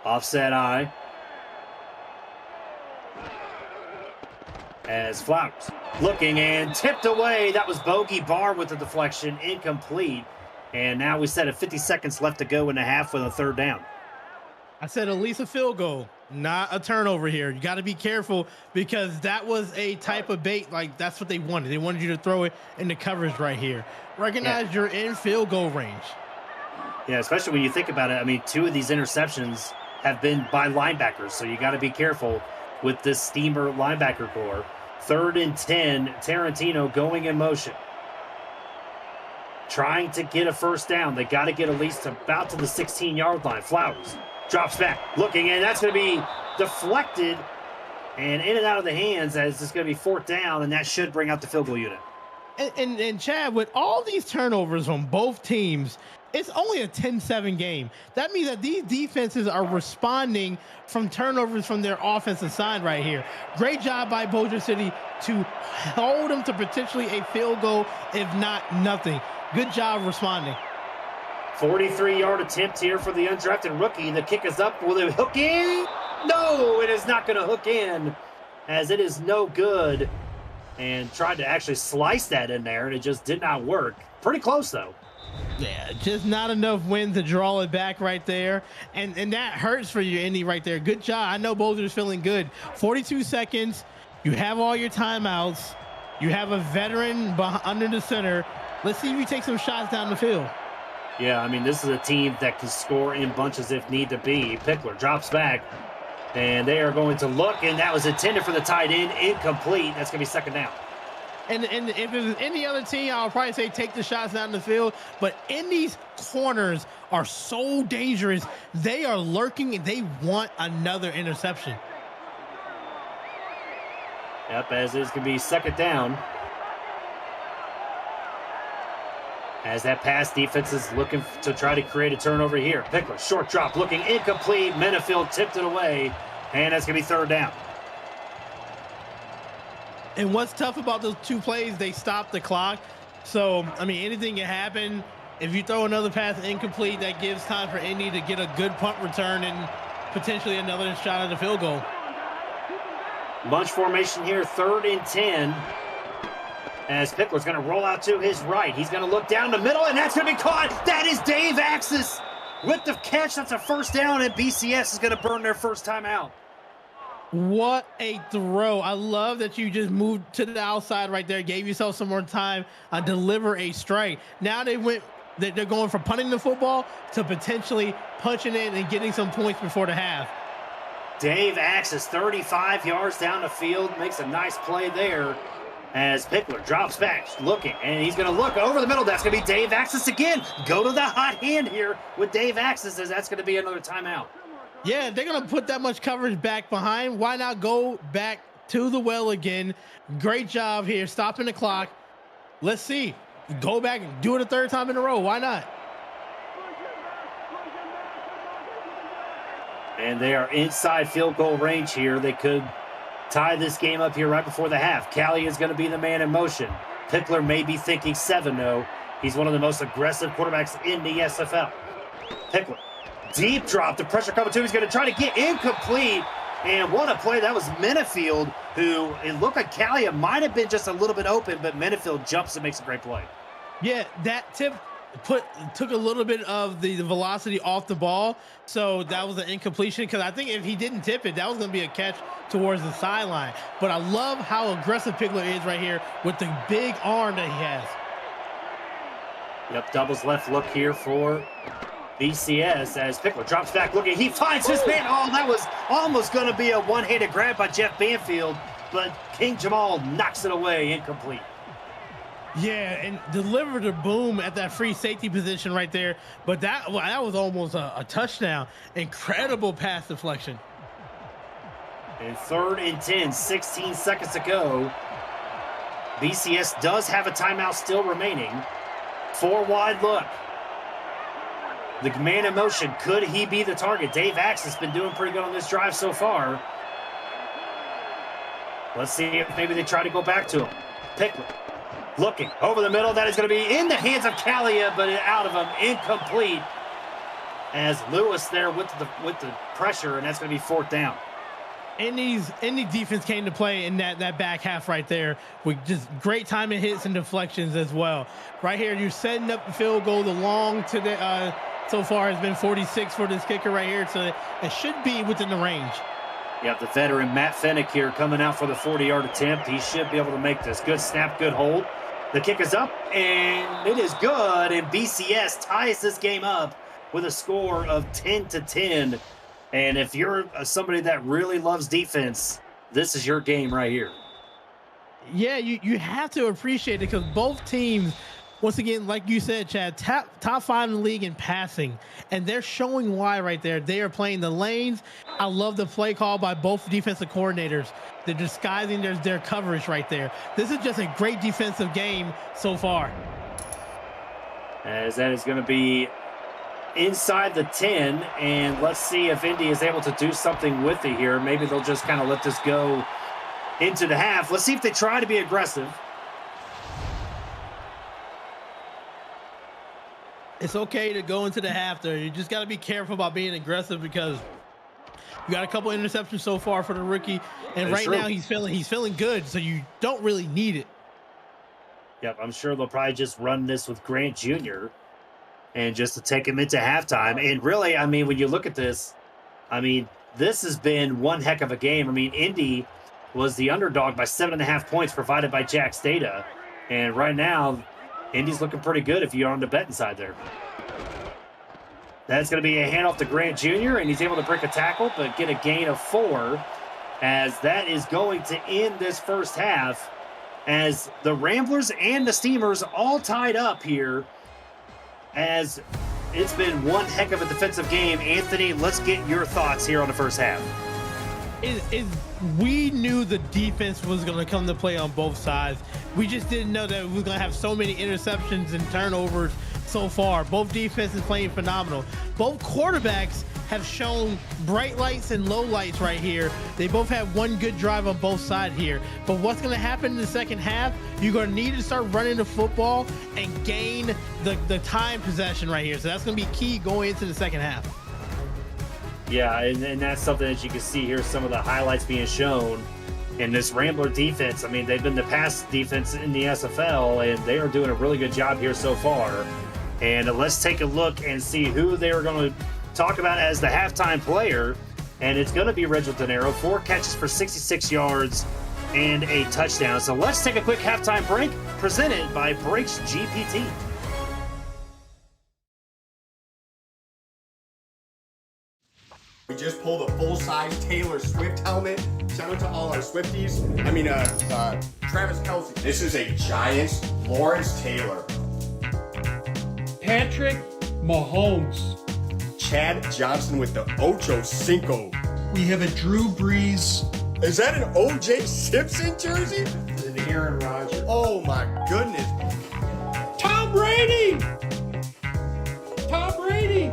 Offset eye. As Flowers looking and tipped away. That was Bogey Barr with the deflection, incomplete. And now we set at 50 seconds left to go in the half with a 3rd down. I said at least a field goal, not a turnover here. You got to be careful, because that was a type of bait. Like, that's what they wanted. They wanted you to throw it in the coverage right here. Recognize you're in field goal range. Yeah, especially when you think about it. I mean, 2 of these interceptions have been by linebackers, so you got to be careful with this steamer linebacker core. 3rd and 10, Tarantino going in motion. Trying to get a first down. They got to get at least about to the 16-yard line. Flowers drops back, looking, and that's going to be deflected and in and out of the hands, as it's going to be 4th down, and that should bring out the field goal unit. And Chad, with all these turnovers on both teams, it's only a 10-7 game. That means that these defenses are responding from turnovers from their offensive side right here. Great job by Bossier City to hold them to potentially a field goal, if not nothing. Good job responding. 43-yard attempt here for the undrafted rookie. The kick is up. Will it hook in? No, it is not going to hook in, as it is no good. And tried to actually slice that in there, and it just did not work. Pretty close, though. Yeah, just not enough wind to draw it back right there. And that hurts for you, Indy, right there. Good job. I know Bossier's feeling good. 42 seconds. You have all your timeouts. You have a veteran under the center. Let's see if you take some shots down the field. Yeah, I mean, this is a team that can score in bunches if need to be. Pickler drops back, and they are going to look, and that was intended for the tight end. Incomplete. That's going to be 2nd down. And if it was any other team, I would probably say take the shots down the field. But Indy's corners are so dangerous. They are lurking, and they want another interception. Yep, as is going to be 2nd down. As that pass defense is looking to try to create a turnover here. Pickler, short drop, looking incomplete. Menefield tipped it away, and that's going to be 3rd down. And what's tough about those 2 plays, they stop the clock. So, I mean, anything can happen. If you throw another pass incomplete, that gives time for Indy to get a good punt return and potentially another shot at the field goal. Bunch formation here, 3rd and 10. As Pickler's going to roll out to his right. He's going to look down the middle, and that's going to be caught. That is Dave Axis with the catch. That's a first down, and BCS is going to burn their first time out. What a throw. I love that you just moved to the outside right there, gave yourself some more time, deliver a strike. Now they're going from punting the football to potentially punching it and getting some points before the half. Dave Axis, 35 yards down the field, makes a nice play there as Pickler drops back, looking, and he's going to look over the middle. That's going to be Dave Axis again. Go to the hot hand here with Dave Axis, as that's going to be another timeout. Yeah, they're going to put that much coverage back behind. Why not go back to the well again? Great job here, stopping the clock. Let's see. Go back and do it a third time in a row. Why not? And they are inside field goal range here. They could tie this game up here right before the half. Callie is going to be the man in motion. Pickler may be thinking 7-0. He's one of the most aggressive quarterbacks in the SFL. Pickler, deep drop. The pressure coming to. He's going to try to get incomplete. And what a play. That was Menefield, who it looked like Callie might have been just a little bit open, but Menefield jumps and makes a great play. Yeah, that tip took a little bit of the velocity off the ball, so that was an incompletion, because I think if he didn't tip it, that was going to be a catch towards the sideline. But I love how aggressive Pickler is right here with the big arm that he has. Yep, doubles left look here for BCS as Pickler drops back looking. He finds his man. Oh, that was almost going to be a one-handed grab by Jeff Banfield, but King Jamal knocks it away, incomplete. Yeah, and delivered a boom at that free safety position right there. But that was almost a touchdown. Incredible pass deflection. And 3rd and 10, 16 seconds to go. BCS does have a timeout still remaining. 4 wide look. The man in motion, could he be the target? Dave Axe has been doing pretty good on this drive so far. Let's see if maybe they try to go back to him. Pickler. Looking over the middle. That is going to be in the hands of Calia, but out of him, incomplete. As Lewis there with the pressure, and that's going to be 4th down. Indy defense came to play in that back half right there with just great timing hits and deflections as well. Right here, you're setting up the field goal. The long to the so far has been 46 for this kicker right here, so it should be within the range. You have the veteran Matt Fennick here coming out for the 40-yard attempt. He should be able to make this. Good snap, good hold. The kick is up, and it is good, and BCS ties this game up with a score of 10-10. And if you're somebody that really loves defense, this is your game right here. Yeah, you have to appreciate it, because both teams, once again, like you said, Chad, top 5 in the league in passing, and they're showing why right there. They are playing the lanes. I love the play call by both defensive coordinators. They're disguising their coverage right there. This is just a great defensive game so far. As that is going to be inside the 10, and let's see if Indy is able to do something with it here. Maybe they'll just kind of let this go into the half. Let's see if they try to be aggressive. It's okay to go into the half there. You just got to be careful about being aggressive, because you got a couple interceptions so far for the rookie, and right now he's feeling good, so you don't really need it. Yep, I'm sure they'll probably just run this with Grant Jr. and just to take him into halftime. And really, I mean, when you look at this, I mean, this has been one heck of a game. I mean, Indy was the underdog by 7.5 points provided by Jack's data, and right now Indy's looking pretty good if you're on the betting side there. That's going to be a handoff to Grant Jr., and he's able to break a tackle, but get a gain of 4, as that is going to end this first half, as the Ramblers and the Steamers all tied up here, as it's been one heck of a defensive game. Anthony, let's get your thoughts here on the first half. We knew the defense was going to come to play on both sides. We just didn't know that we were going to have so many interceptions and turnovers so far. Both defenses playing phenomenal. Both quarterbacks have shown bright lights and low lights right here. They both have one good drive on both sides here. But what's going to happen in the second half, you're going to need to start running the football and gain the time possession right here. So that's going to be key going into the second half. Yeah, and that's something that you can see here, some of the highlights being shown in this Rambler defense. I mean, they've been the pass defense in the SFL, and they are doing a really good job here so far. And let's take a look and see who they are going to talk about as the halftime player. And it's going to be Reginald Dinero, 4 catches for 66 yards and a touchdown. So let's take a quick halftime break, presented by Brakes GPT. We just pulled a full-size Taylor Swift helmet. Shout out to all our Swifties. Travis Kelce. This is a Giants Lawrence Taylor. Patrick Mahomes. Chad Johnson with the Ocho Cinco. We have a Drew Brees. Is that an O.J. Simpson jersey? An Aaron Rodgers. Oh my goodness. Tom Brady! Tom Brady!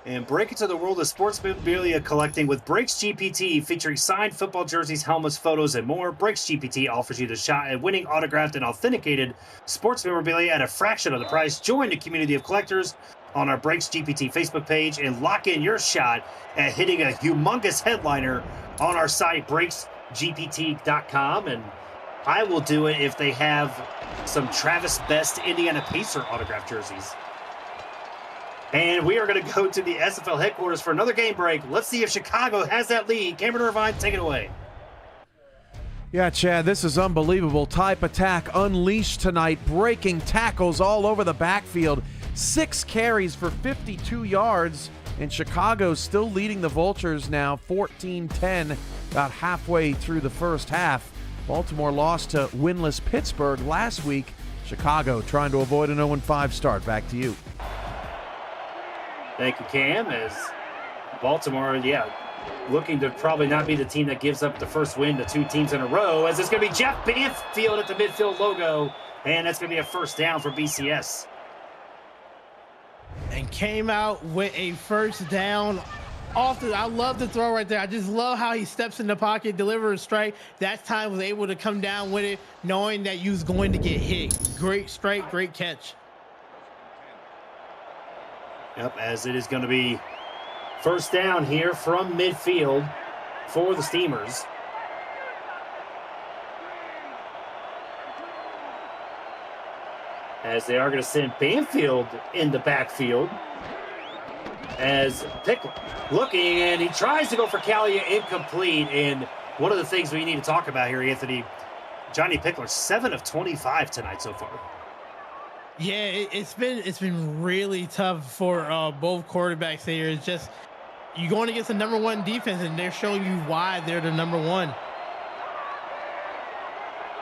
And break into the world of sports memorabilia collecting with Brakes GPT, featuring signed football jerseys, helmets, photos, and more. Brakes GPT offers you the shot at winning autographed and authenticated sports memorabilia at a fraction of the price. Join the community of collectors on our Brakes GPT Facebook page and lock in your shot at hitting a humongous headliner on our site, brakesgpt.com. And I will do it if they have some Travis Best Indiana Pacer autographed jerseys. And we are going to go to the SFL headquarters for another game break. Let's see if Chicago has that lead. Cameron Irvine, take it away. Yeah, Chad, this is unbelievable. Type attack unleashed tonight, breaking tackles all over the backfield. 6 carries for 52 yards, and Chicago's still leading the Vultures now 14-10, about halfway through the first half. Baltimore lost to winless Pittsburgh last week. Chicago trying to avoid an 0-5 start. Back to you. Thank you, Cam. As Baltimore, looking to probably not be the team that gives up the first win to 2 teams in a row, as it's going to be Jeff Banfield at the midfield logo, and that's going to be a first down for BCS. And came out with a first down. I love the throw right there. I just love how he steps in the pocket, delivers a strike. That time was able to come down with it, knowing that you was going to get hit. Great strike, great catch. Yep, as it is going to be first down here from midfield for the Steamers. As they are going to send Banfield in the backfield. As Pickler looking, and he tries to go for Calia, incomplete. And one of the things we need to talk about here, Anthony, Johnny Pickler, 7 of 25 tonight so far. Yeah, it's been really tough for both quarterbacks here. It's just you're going against the number 1 defense, and they're showing you why they're the number 1.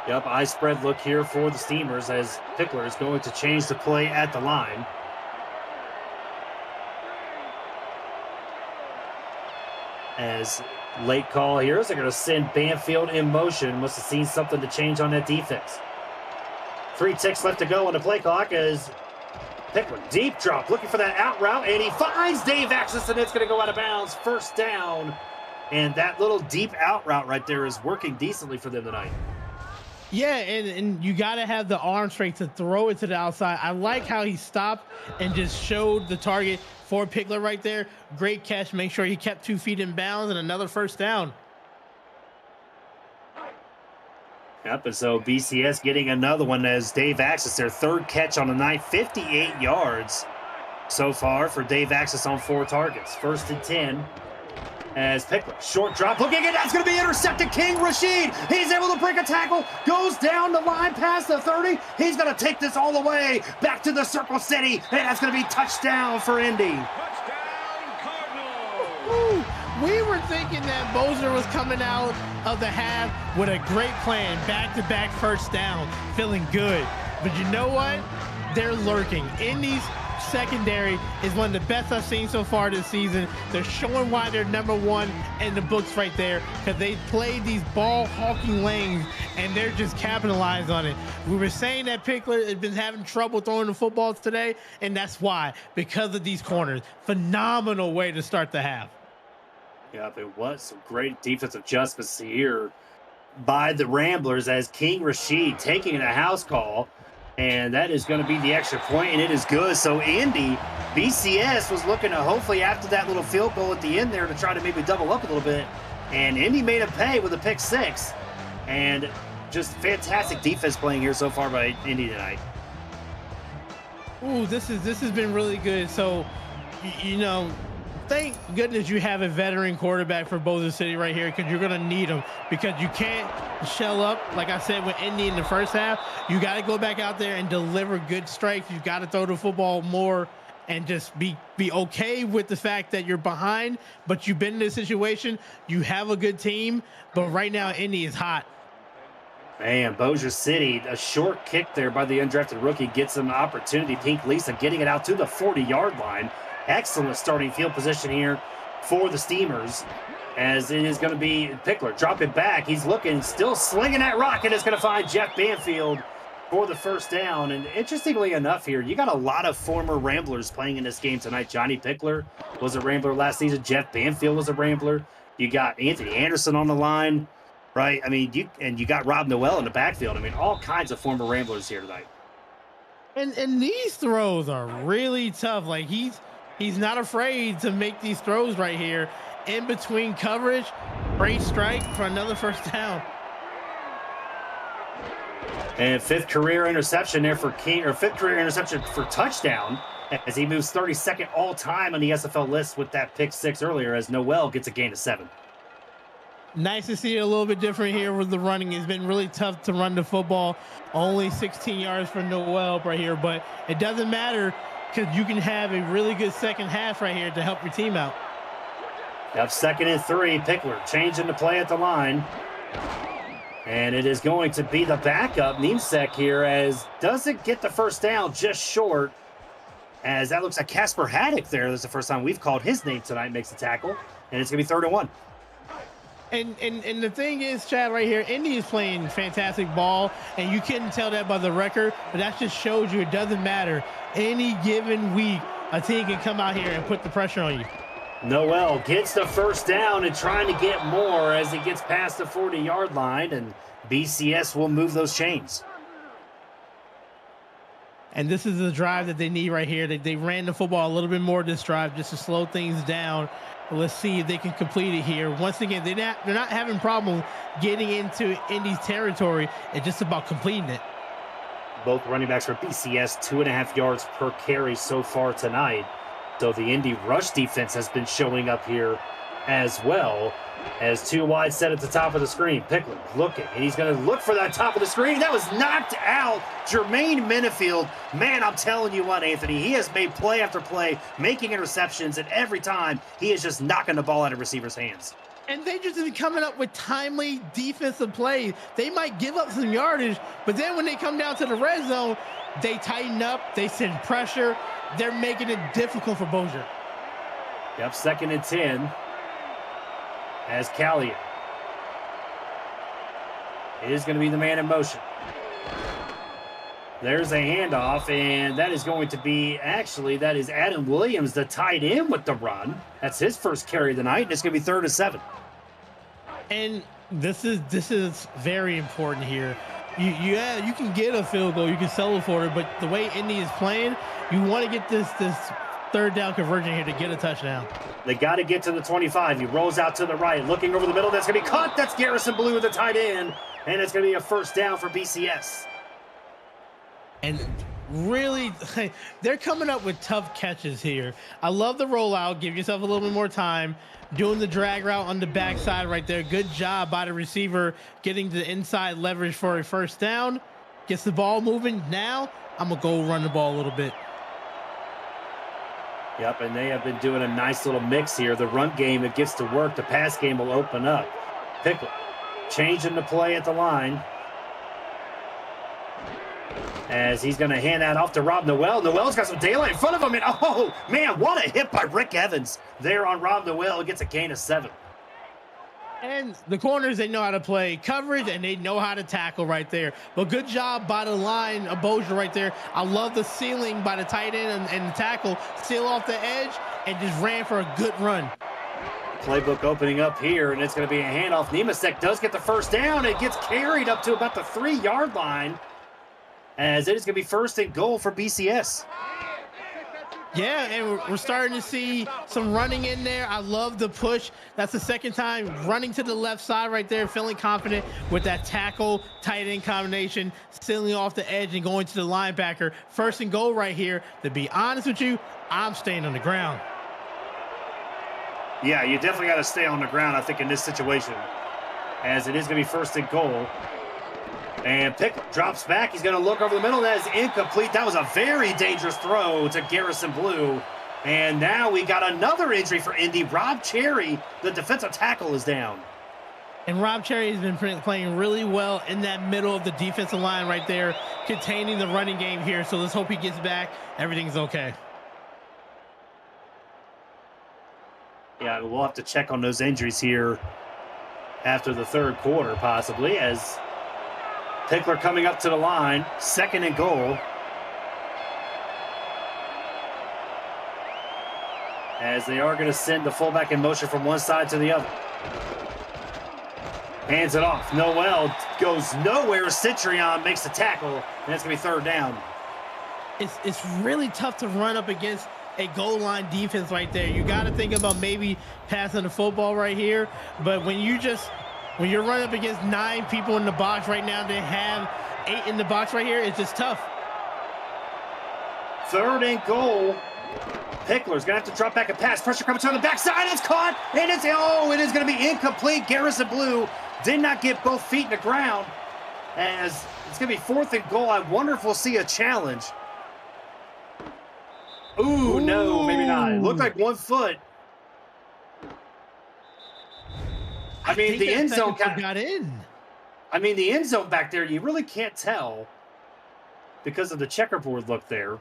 Yep, eye spread look here for the Steamers as Pickler is going to change the play at the line. As late call here, is they're going to send Banfield in motion. Must have seen something to change on that defense. 3 ticks left to go on the play clock as Pickler, deep drop, looking for that out route, and he finds Dave Axis, and it's going to go out of bounds. First down, and that little deep out route right there is working decently for them tonight. Yeah, and you got to have the arm strength to throw it to the outside. I like how he stopped and just showed the target for Pickler right there. Great catch. Make sure he kept 2 feet in bounds, and another first down. Yep, and so BCS getting another one as Dave Axis, their 3rd catch on the night, 58 yards so far for Dave Axis on 4 targets. 1st and 10 as Pickler, short drop, looking, and that's going to be intercepted. King Rashid, he's able to break a tackle, goes down the line past the 30. He's going to take this all the way back to the Circle City, and that's going to be touchdown for Indy. Ooh, we were thinking that Bossier was coming out of the half with a great plan, back-to-back first down, feeling good. But you know what? They're lurking. Indy's secondary is one of the best I've seen so far this season. They're showing why they're number 1 in the books right there, because they played these ball-hawking lanes, and they're just capitalized on it. We were saying that Pickler has been having trouble throwing the footballs today, and that's why, because of these corners. Phenomenal way to start the half. Yep, it was some great defensive adjustments here by the Ramblers as King Rashid taking a house call, and that is going to be the extra point, and it is good. So Indy, BCS was looking to hopefully after that little field goal at the end there to try to maybe double up a little bit, and Indy made a pay with a pick 6, and just fantastic defense playing here so far by Indy tonight. Ooh, this has been really good. So, you know, thank goodness you have a veteran quarterback for Bossier City right here, because you're gonna need him, because you can't shell up. Like I said with Indy in the first half, you got to go back out there and deliver good strikes. You got to throw the football more and just be okay with the fact that you're behind, but you've been in this situation. You have a good team, but right now Indy is hot. Man, Bossier City, a short kick there by the undrafted rookie gets him an opportunity. Pink Lisa getting it out to the 40-yard line. Excellent starting field position here for the Steamers, as it is going to be Pickler. Drop it back. He's looking, still slinging that rock, and it's going to find Jeff Banfield for the first down. And interestingly enough here, you got a lot of former Ramblers playing in this game tonight. Johnny Pickler was a Rambler last season. Jeff Banfield was a Rambler. You got Anthony Anderson on the line. Right, I mean, you got Rob Noel in the backfield. I mean, all kinds of former Ramblers here tonight. And these throws are really tough. Like he's not afraid to make these throws right here in between coverage. Great strike for another first down. And fifth career interception there for King, or fifth career interception for touchdown, as he moves 32nd all time on the SFL list with that pick 6 earlier, as Noel gets a gain of 7. Nice to see it a little bit different here with the running. It's been really tough to run the football. Only 16 yards for Noel right here, but it doesn't matter, because you can have a really good second half right here to help your team out. Yep, 2nd and 3. Pickler changing the play at the line. And it is going to be the backup, Niemsek here, as doesn't get the first down, just short. As that looks like Casper Haddock there. That's the first time we've called his name tonight, makes the tackle. And it's going to be 3rd and 1. And the thing is, Chad, right here, Indy is playing fantastic ball, and you couldn't tell that by the record, but that just shows you it doesn't matter. Any given week, a team can come out here and put the pressure on you. Noel gets the first down and trying to get more as he gets past the 40-yard line, and BCS will move those chains. And this is the drive that they need right here. They ran the football a little bit more this drive just to slow things down. Let's see if they can complete it here. Once again, they're not having problem getting into Indy's territory. It's just about completing it. Both running backs for BCS, 2.5 yards per carry so far tonight. So the Indy rush defense has been showing up here as well, as 2 wide set at the top of the screen. Pickler looking, and he's going to look for that top of the screen. That was knocked out. Jermaine Minifield, man, I'm telling you what, Anthony, he has made play after play, making interceptions, and every time he is just knocking the ball out of receivers' hands. And they just been coming up with timely defensive plays. They might give up some yardage, but then when they come down to the red zone, they tighten up, they send pressure, they're making it difficult for Bossier. Yep, 2nd and 10. As Callier. It is going to be the man in motion. There's a handoff, and that is going to be, actually, that is Adam Williams, the tight end with the run. That's his first carry of the night, and it's going to be 3rd and 7. And this is very important here. You can get a field goal, you can settle for it, but the way Indy is playing, you want to get this 3rd down conversion here to get a touchdown. They got to get to the 25. He rolls out to the right, looking over the middle. That's going to be caught. That's Garrison Blue, the tight end, and it's going to be a first down for BCS. And really, they're coming up with tough catches here. I love the rollout. Give yourself a little bit more time. Doing the drag route on the backside right there. Good job by the receiver getting the inside leverage for a first down. Gets the ball moving. Now, I'm going to go run the ball a little bit. Yep, and they have been doing a nice little mix here. The run game, it gets to work. The pass game will open up. Pickler changing the play at the line, as he's going to hand that off to Rob Noel. Noel's got some daylight in front of him, and oh, man, what a hit by Rick Evans there on Rob Noel. It gets a gain of 7. And the corners, they know how to play coverage, and they know how to tackle right there. But good job by the line of Bossier right there. I love the sealing by the tight end and the tackle. Seal off the edge and just ran for a good run. Playbook opening up here, and it's going to be a handoff. Niemsek does get the first down. It gets carried up to about the 3-yard line, as it is going to be 1st and goal for BCS. Yeah, and we're starting to see some running in there. I love the push. That's the second time running to the left side right there, feeling confident with that tackle, tight end combination, stealing off the edge and going to the linebacker. First and goal right here. To be honest with you, I'm staying on the ground. Yeah, you definitely got to stay on the ground, I think, in this situation, as it is going to be first and goal. And Pickler drops back. He's going to look over the middle. That is incomplete. That was a very dangerous throw to Garrison Blue. And now we got another injury for Indy. Rob Cherry, the defensive tackle, is down. And Rob Cherry has been playing really well in that middle of the defensive line right there, containing the running game here. So let's hope he gets back. Everything's okay. Yeah, we'll have to check on those injuries here after the third quarter, possibly, as Pickler coming up to the line, second and goal. As they are going to send the fullback in motion from one side to the other. Hands it off. Noel goes nowhere. Citrion makes the tackle, and that's going to be third down. It's really tough to run up against a goal line defense right there. You got to think about maybe passing the football right here, but when you're running up against 9 people in the box right now, they have 8 in the box right here, it's just tough. Third and goal. Pickler's going to have to drop back and pass. Pressure coming to the backside. It's caught, and it is going to be incomplete. Garrison Blue did not get both feet in the ground, as it's going to be fourth and goal. I wonder if we'll see a challenge. Ooh, no, maybe not. It looked like 1 foot. I mean, the end zone got in. I mean, the end zone back there, you really can't tell because of the checkerboard look there.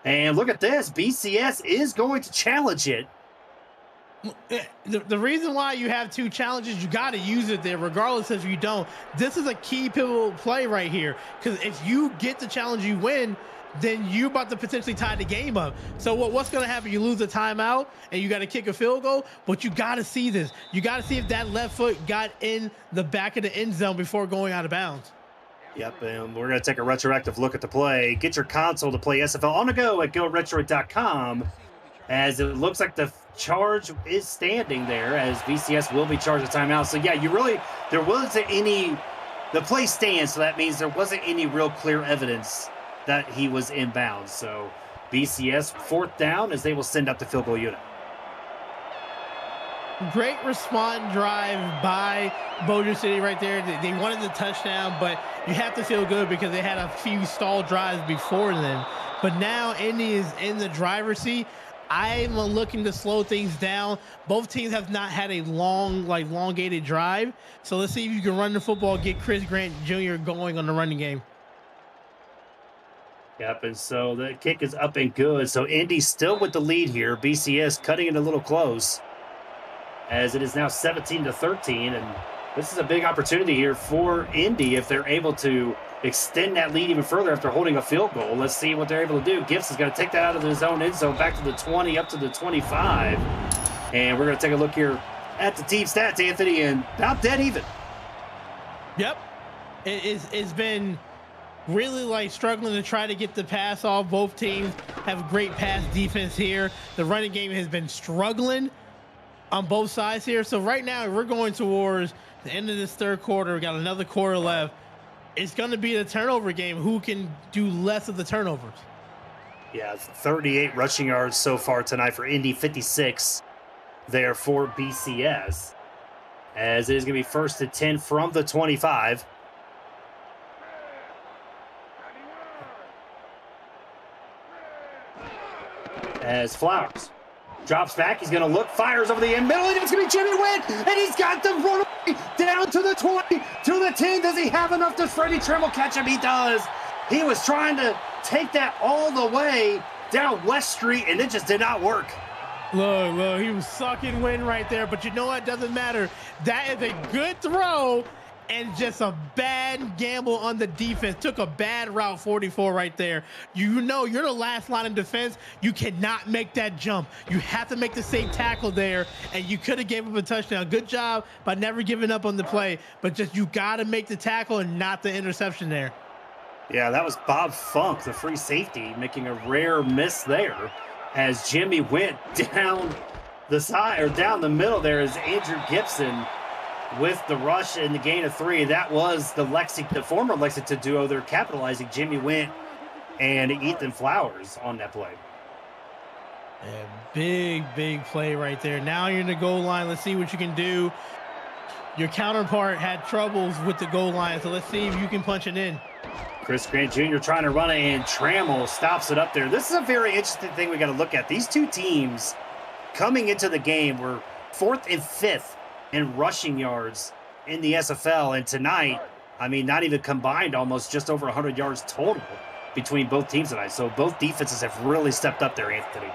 And look at this. BCS is going to challenge it. The reason why you have 2 challenges, you got to use it there, regardless if you don't. This is a key pivotal play right here, because if you get the challenge, you win, then you're about to potentially tie the game up. So what's going to happen? You lose a timeout and you got to kick a field goal, but you got to see this. You got to see if that left foot got in the back of the end zone before going out of bounds. Yep, and we're going to take a retroactive look at the play. Get your console to play SFL on the go at GoRetro.com, as it looks like the charge is standing there, as VCS will be charged a timeout. So, yeah, there wasn't any, the play stands, so that means there wasn't any real clear evidence that he was inbounds. So, VCS fourth down, as they will send up the field goal unit. Great response drive by Bossier City right there. They wanted the touchdown, but you have to feel good because they had a few stall drives before then. But now Indy is in the driver's seat. I'm looking to slow things down. Both teams have not had a elongated drive. So let's see if you can run the football, get Chris Grant Jr. going on the running game. Yep, and so the kick is up and good. So Indy still with the lead here. BCS cutting it a little close, as it is now 17-13, and this is a big opportunity here for Indy if they're able to extend that lead even further after holding a field goal. Let's see what they're able to do. Gifts is going to take that out of his own end zone, back to the 20, up to the 25, and we're going to take a look here at the team stats, Anthony, and about dead even. Yep, it's been really struggling to try to get the pass off. Both teams have great pass defense here. The running game has been struggling on both sides here. So right now we're going towards the end of this third quarter. We got another quarter left. It's going to be the turnover game. Who can do less of the turnovers? Yeah, 38 rushing yards so far tonight for Indy, 56 there for BCS, as it is going to be first and 10 from the 25. As Flowers drops back, he's going to look, fires over the end middle, and it's going to be Jimmy Wynn, and he's got the run down to the 20, to the 10. Does he have enough? Does Freddie Trimble catch him? He does. He was trying to take that all the way down West Street, and it just did not work. Look, he was sucking wind right there, but you know what? Doesn't matter. That is a good throw, and just a bad gamble on the defense. Took a bad route 44 right there. You know you're the last line of defense. You cannot make that jump. You have to make the safe tackle there, and you could have gave up a touchdown. Good job by never giving up on the play, but just you got to make the tackle and not the interception there. Yeah, that was Bob Funk, the free safety, making a rare miss there. as Jimmy went down the side, or down the middle there, is Andrew Gibson with the rush and the gain of 3. That was the former Lexington duo. They're capitalizing. Jimmy Went and Ethan Flowers on that play. Yeah, big play right there. Now you're in the goal line. Let's see what you can do. Your counterpart had troubles with the goal line, so let's see if you can punch it in. Chris Grant Jr. trying to run it, and Trammell stops it up there. This is a very interesting thing we got to look at. These two teams coming into the game were 4th and 5th in rushing yards in the SFL, and tonight, I mean, not even combined, almost just over 100 yards total between both teams tonight. So both defenses have really stepped up there, Anthony.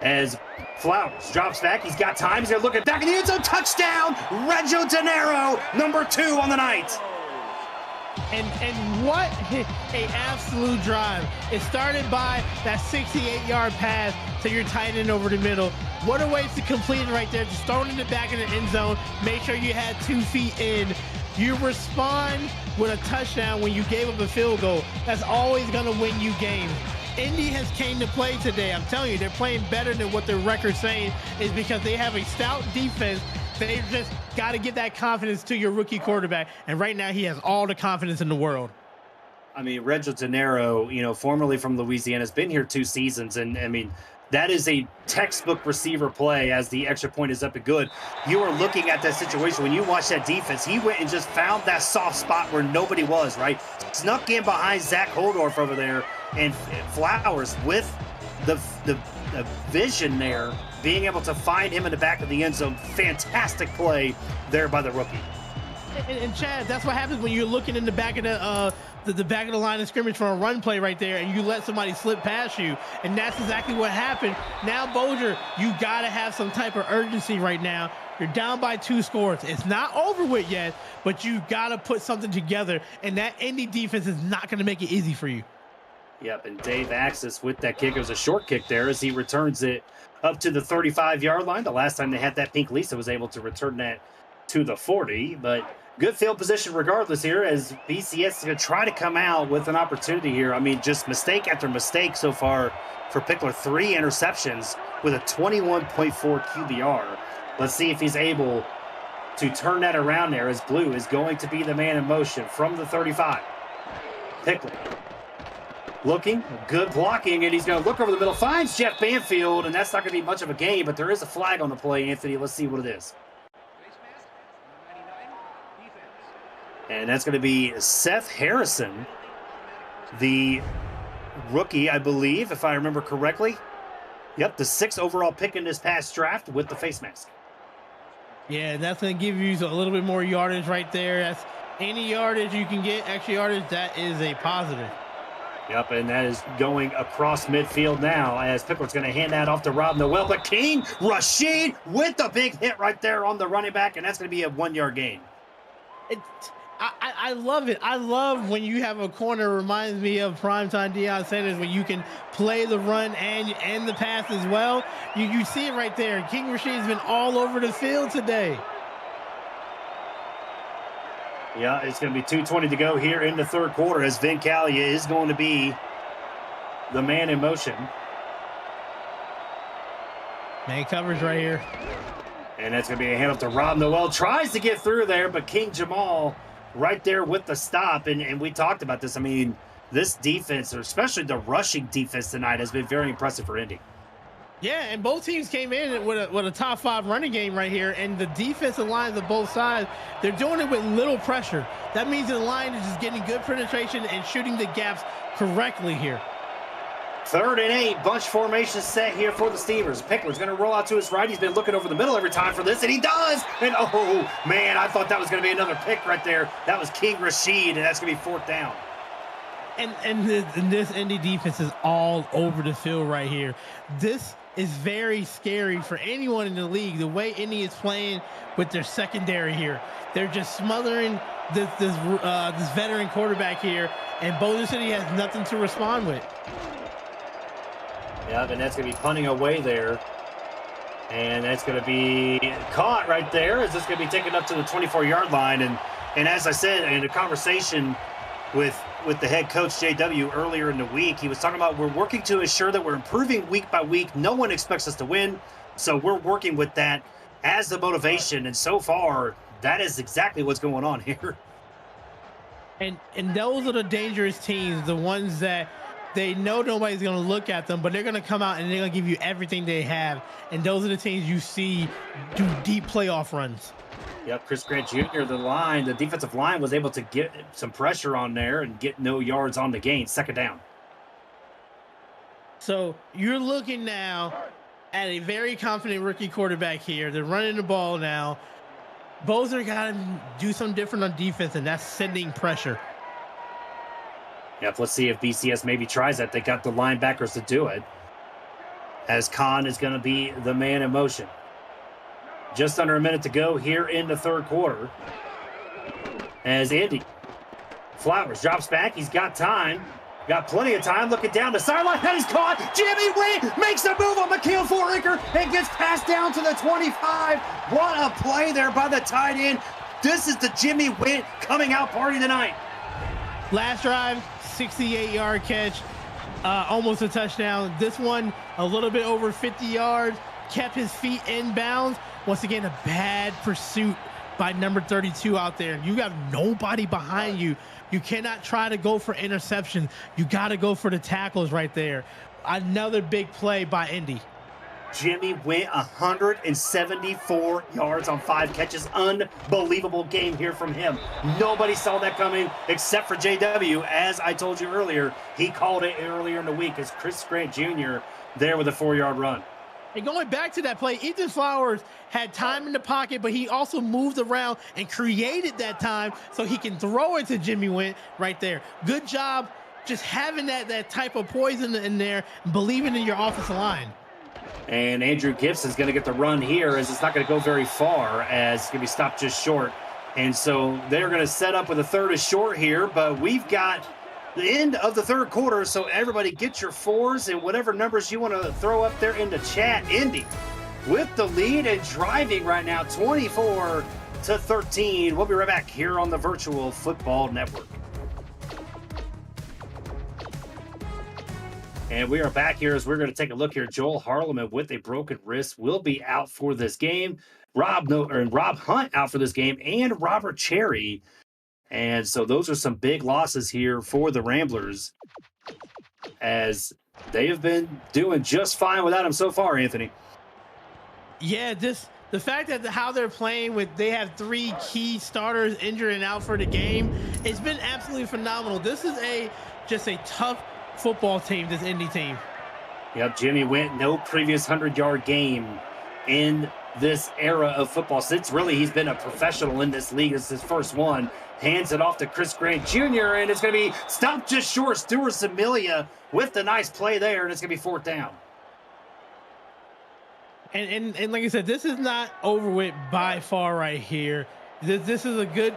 As Flowers drops back, he's got time. He's going to look at back in the end zone. Touchdown, Reggio Dinero, number 2 on the night. And what a absolute drive. It started by that 68-yard pass to your tight end over the middle. What a way to complete it right there. Just throwing in the back of the end zone. Make sure you had 2 feet in. You respond with a touchdown when you gave up a field goal. That's always going to win you games. Indy has came to play today. I'm telling you, they're playing better than what their record's saying, is because they have a stout defense. They just got to give that confidence to your rookie quarterback. And right now he has all the confidence in the world. I mean, Reggio Dinero, you know, formerly from Louisiana, has been here 2 seasons. And I mean, that is a textbook receiver play as the extra point is up and good. You are looking at that situation when you watch that defense. He went and just found that soft spot where nobody was, right? Snuck in behind Zach Holdorf over there, and Flowers with the vision there, being able to find him in the back of the end zone. Fantastic play there by the rookie. And Chad, that's what happens when you're looking in the back of the back of the line of scrimmage for a run play right there, and you let somebody slip past you. And that's exactly what happened. Now, Bossier, you got to have some type of urgency right now. You're down by 2 scores. It's not over with yet, but you got to put something together, and that Indy defense is not going to make it easy for you. Yep, and Dave Axis with that kick. It was a short kick there as he returns it up to the 35-yard line. The last time they had that, Pink Lisa was able to return that to the 40, but good field position regardless here, as BCS is going to try to come out with an opportunity here. I mean, just mistake after mistake so far for Pickler. 3 interceptions with a 21.4 QBR. Let's see if he's able to turn that around there, as Blue is going to be the man in motion from the 35. Pickler looking, good blocking, and he's going to look over the middle, finds Jeff Banfield, and that's not going to be much of a gain, but there is a flag on the play, Anthony. Let's see what it is. And that's going to be Seth Harrison, the rookie, I believe, if I remember correctly. Yep, the 6th overall pick in this past draft with the face mask. Yeah, that's going to give you a little bit more yardage right there. That's any yardage you can get, extra yardage, that is a positive. Yep, and that is going across midfield now, as Pickler's going to hand that off to Rob Noel. But King Rashid with the big hit right there on the running back, and that's going to be a 1-yard gain. I love it. I love when you have a corner. Reminds me of primetime Deion Sanders, when you can play the run and the pass as well. You see it right there. King Rashid's been all over the field today. Yeah, it's going to be 2:20 to go here in the 3rd quarter, as Vin Calia is going to be the man in motion. Man coverage right here. And that's going to be a handoff to Rob Noel. Tries to get through there, but King Jamal right there with the stop. And we talked about this. I mean, this defense, or especially the rushing defense tonight, has been very impressive for Indy. Yeah, and both teams came in with a top 5 running game right here, and the defensive lines of both sides, they're doing it with little pressure. That means the line is just getting good penetration and shooting the gaps correctly here. 3rd and 8, bunch formation set here for the Steelers. Pickler's going to roll out to his right. He's been looking over the middle every time for this, and he does! And oh, man, I thought that was going to be another pick right there. That was King Rashid, and that's going to be 4th down. And this Indy defense is all over the field right here. This is very scary for anyone in the league, the way Indy is playing with their secondary here. They're just smothering this veteran quarterback here, and Bossier City has nothing to respond with. Yeah, and that's going to be punting away there. And that's going to be caught right there, as it's going to be taken up to the 24-yard line. And as I said, in a conversation with with the head coach JW earlier in the week. He was talking about we're working to ensure that we're improving week by week. No one expects us to win, so we're working with that as the motivation. And so far, that is exactly what's going on here. And those are the dangerous teams, the ones that they know nobody's going to look at them, but they're going to come out and they're going to give you everything they have. And those are the teams you see do deep playoff runs. Yep, Chris Grant Jr., the defensive line was able to get some pressure on there and get no yards on the gain. Second down. So you're looking now at a very confident rookie quarterback here. They're running the ball now. Bossier got to do something different on defense, and that's sending pressure. Yep, let's see if BCS maybe tries that. They got the linebackers to do it, as Khan is going to be the man in motion. Just under a minute to go here in the third quarter. As Andy Flowers drops back. He's got time. Got plenty of time. Looking down the sideline. That is caught. Jimmy Wynn makes a move on McKeel Foraker and gets passed down to the 25. What a play there by the tight end. This is the Jimmy Wynn coming out party tonight. Last drive, 68-yard catch. Almost a touchdown. This one, a little bit over 50 yards. Kept his feet in bounds. Once again, a bad pursuit by number 32 out there. You got nobody behind you. You cannot try to go for interception. You got to go for the tackles right there. Another big play by Indy. Jimmy went 174 yards on 5 catches. Unbelievable game here from him. Nobody saw that coming except for JW. As I told you earlier, he called it earlier in the week as Chris Grant Jr. there with a 4-yard run. And going back to that play, Ethan Flowers had time in the pocket, but he also moved around and created that time so he can throw it to Jimmy Wynn right there. Good job just having that type of poison in there, believing in your offensive line. And Andrew Gibson's going to get the run here as it's not going to go very far as it's going to be stopped just short. And so they're going to set up with a third and short here, but we've got the end of the third quarter, so everybody get your 4s and whatever numbers you want to throw up there in the chat. Indy with the lead and driving right now, 24-13. We'll be right back here on the Virtual Football Network. And we are back here as we're going to take a look here. Joel Harleman with a broken wrist will be out for this game. Rob Hunt out for this game, and Robert Cherry. And so those are some big losses here for the Ramblers, as they have been doing just fine without him so far, Anthony. Yeah, the fact that how they're playing with, they have 3 key starters injured and out for the game, it's been absolutely phenomenal. This is just a tough football team, this Indy team. Yep, Jimmy went no previous 100-yard game in this era of football since really he's been a professional in this league. It's his first one. Hands it off to Chris Grant Jr., and it's going to be stopped just short. Stuart Samilia with the nice play there, and it's going to be 4th down. And like I said, this is not over with by far right here. This is a good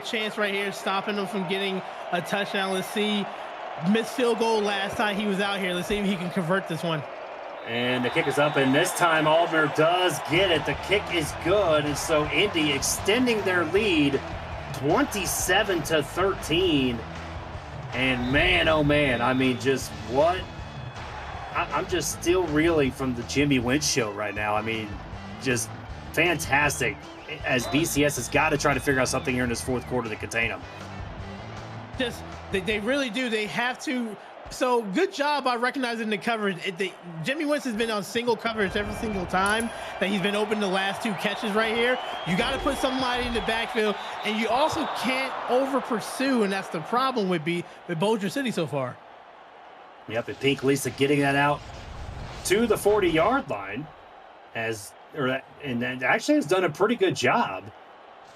chance right here, stopping them from getting a touchdown. Let's see, missed field goal last time he was out here. Let's see if he can convert this one. And the kick is up, and this time Aldner does get it. The kick is good, and so Indy extending their lead 27-13. And man, oh man, I mean, just what? I'm just still reeling from the Jimmy Wynn show right now. I mean, just fantastic, as BCS has got to try to figure out something here in this fourth quarter to contain them. They really do. They have to. So good job by recognizing the coverage. Jimmy Wentz has been on single coverage every single time that he's been open the last 2 catches right here. You got to put somebody in the backfield, and you also can't over pursue, and that's the problem with Bossier City so far. Yep, and Pink Lisa getting that out to the 40-yard line, and actually has done a pretty good job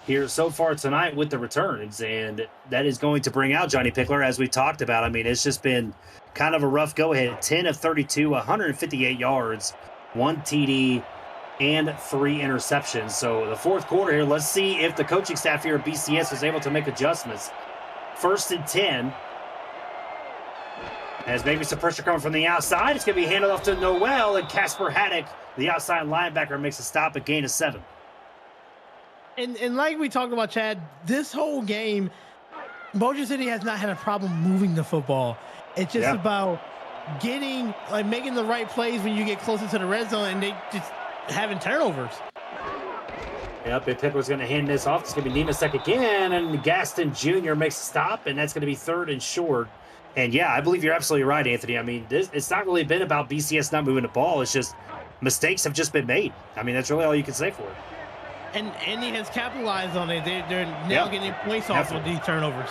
here so far tonight with the returns, and that is going to bring out Johnny Pickler, as we talked about. I mean, it's just been kind of a rough go-ahead. 10 of 32, 158 yards, 1 TD, and 3 interceptions. So the fourth quarter here, let's see if the coaching staff here at BCS is able to make adjustments. 1st and 10. As maybe some pressure coming from the outside, it's going to be handed off to Noel, and Casper Haddock, the outside linebacker, makes a stop, a gain of 7. And like we talked about, Chad, this whole game, Bossier City has not had a problem moving the football. It's just about getting, like, making the right plays when you get closer to the red zone, and they just having turnovers. Yep, Pickler's going to hand this off. It's going to be Nemasek again, and Gaston Jr. makes a stop, and that's going to be 3rd and short. And yeah, I believe you're absolutely right, Anthony. I mean, it's not really been about BCS not moving the ball. It's just mistakes have just been made. I mean, that's really all you can say for it. And Indy has capitalized on it. They're now getting points off of these turnovers.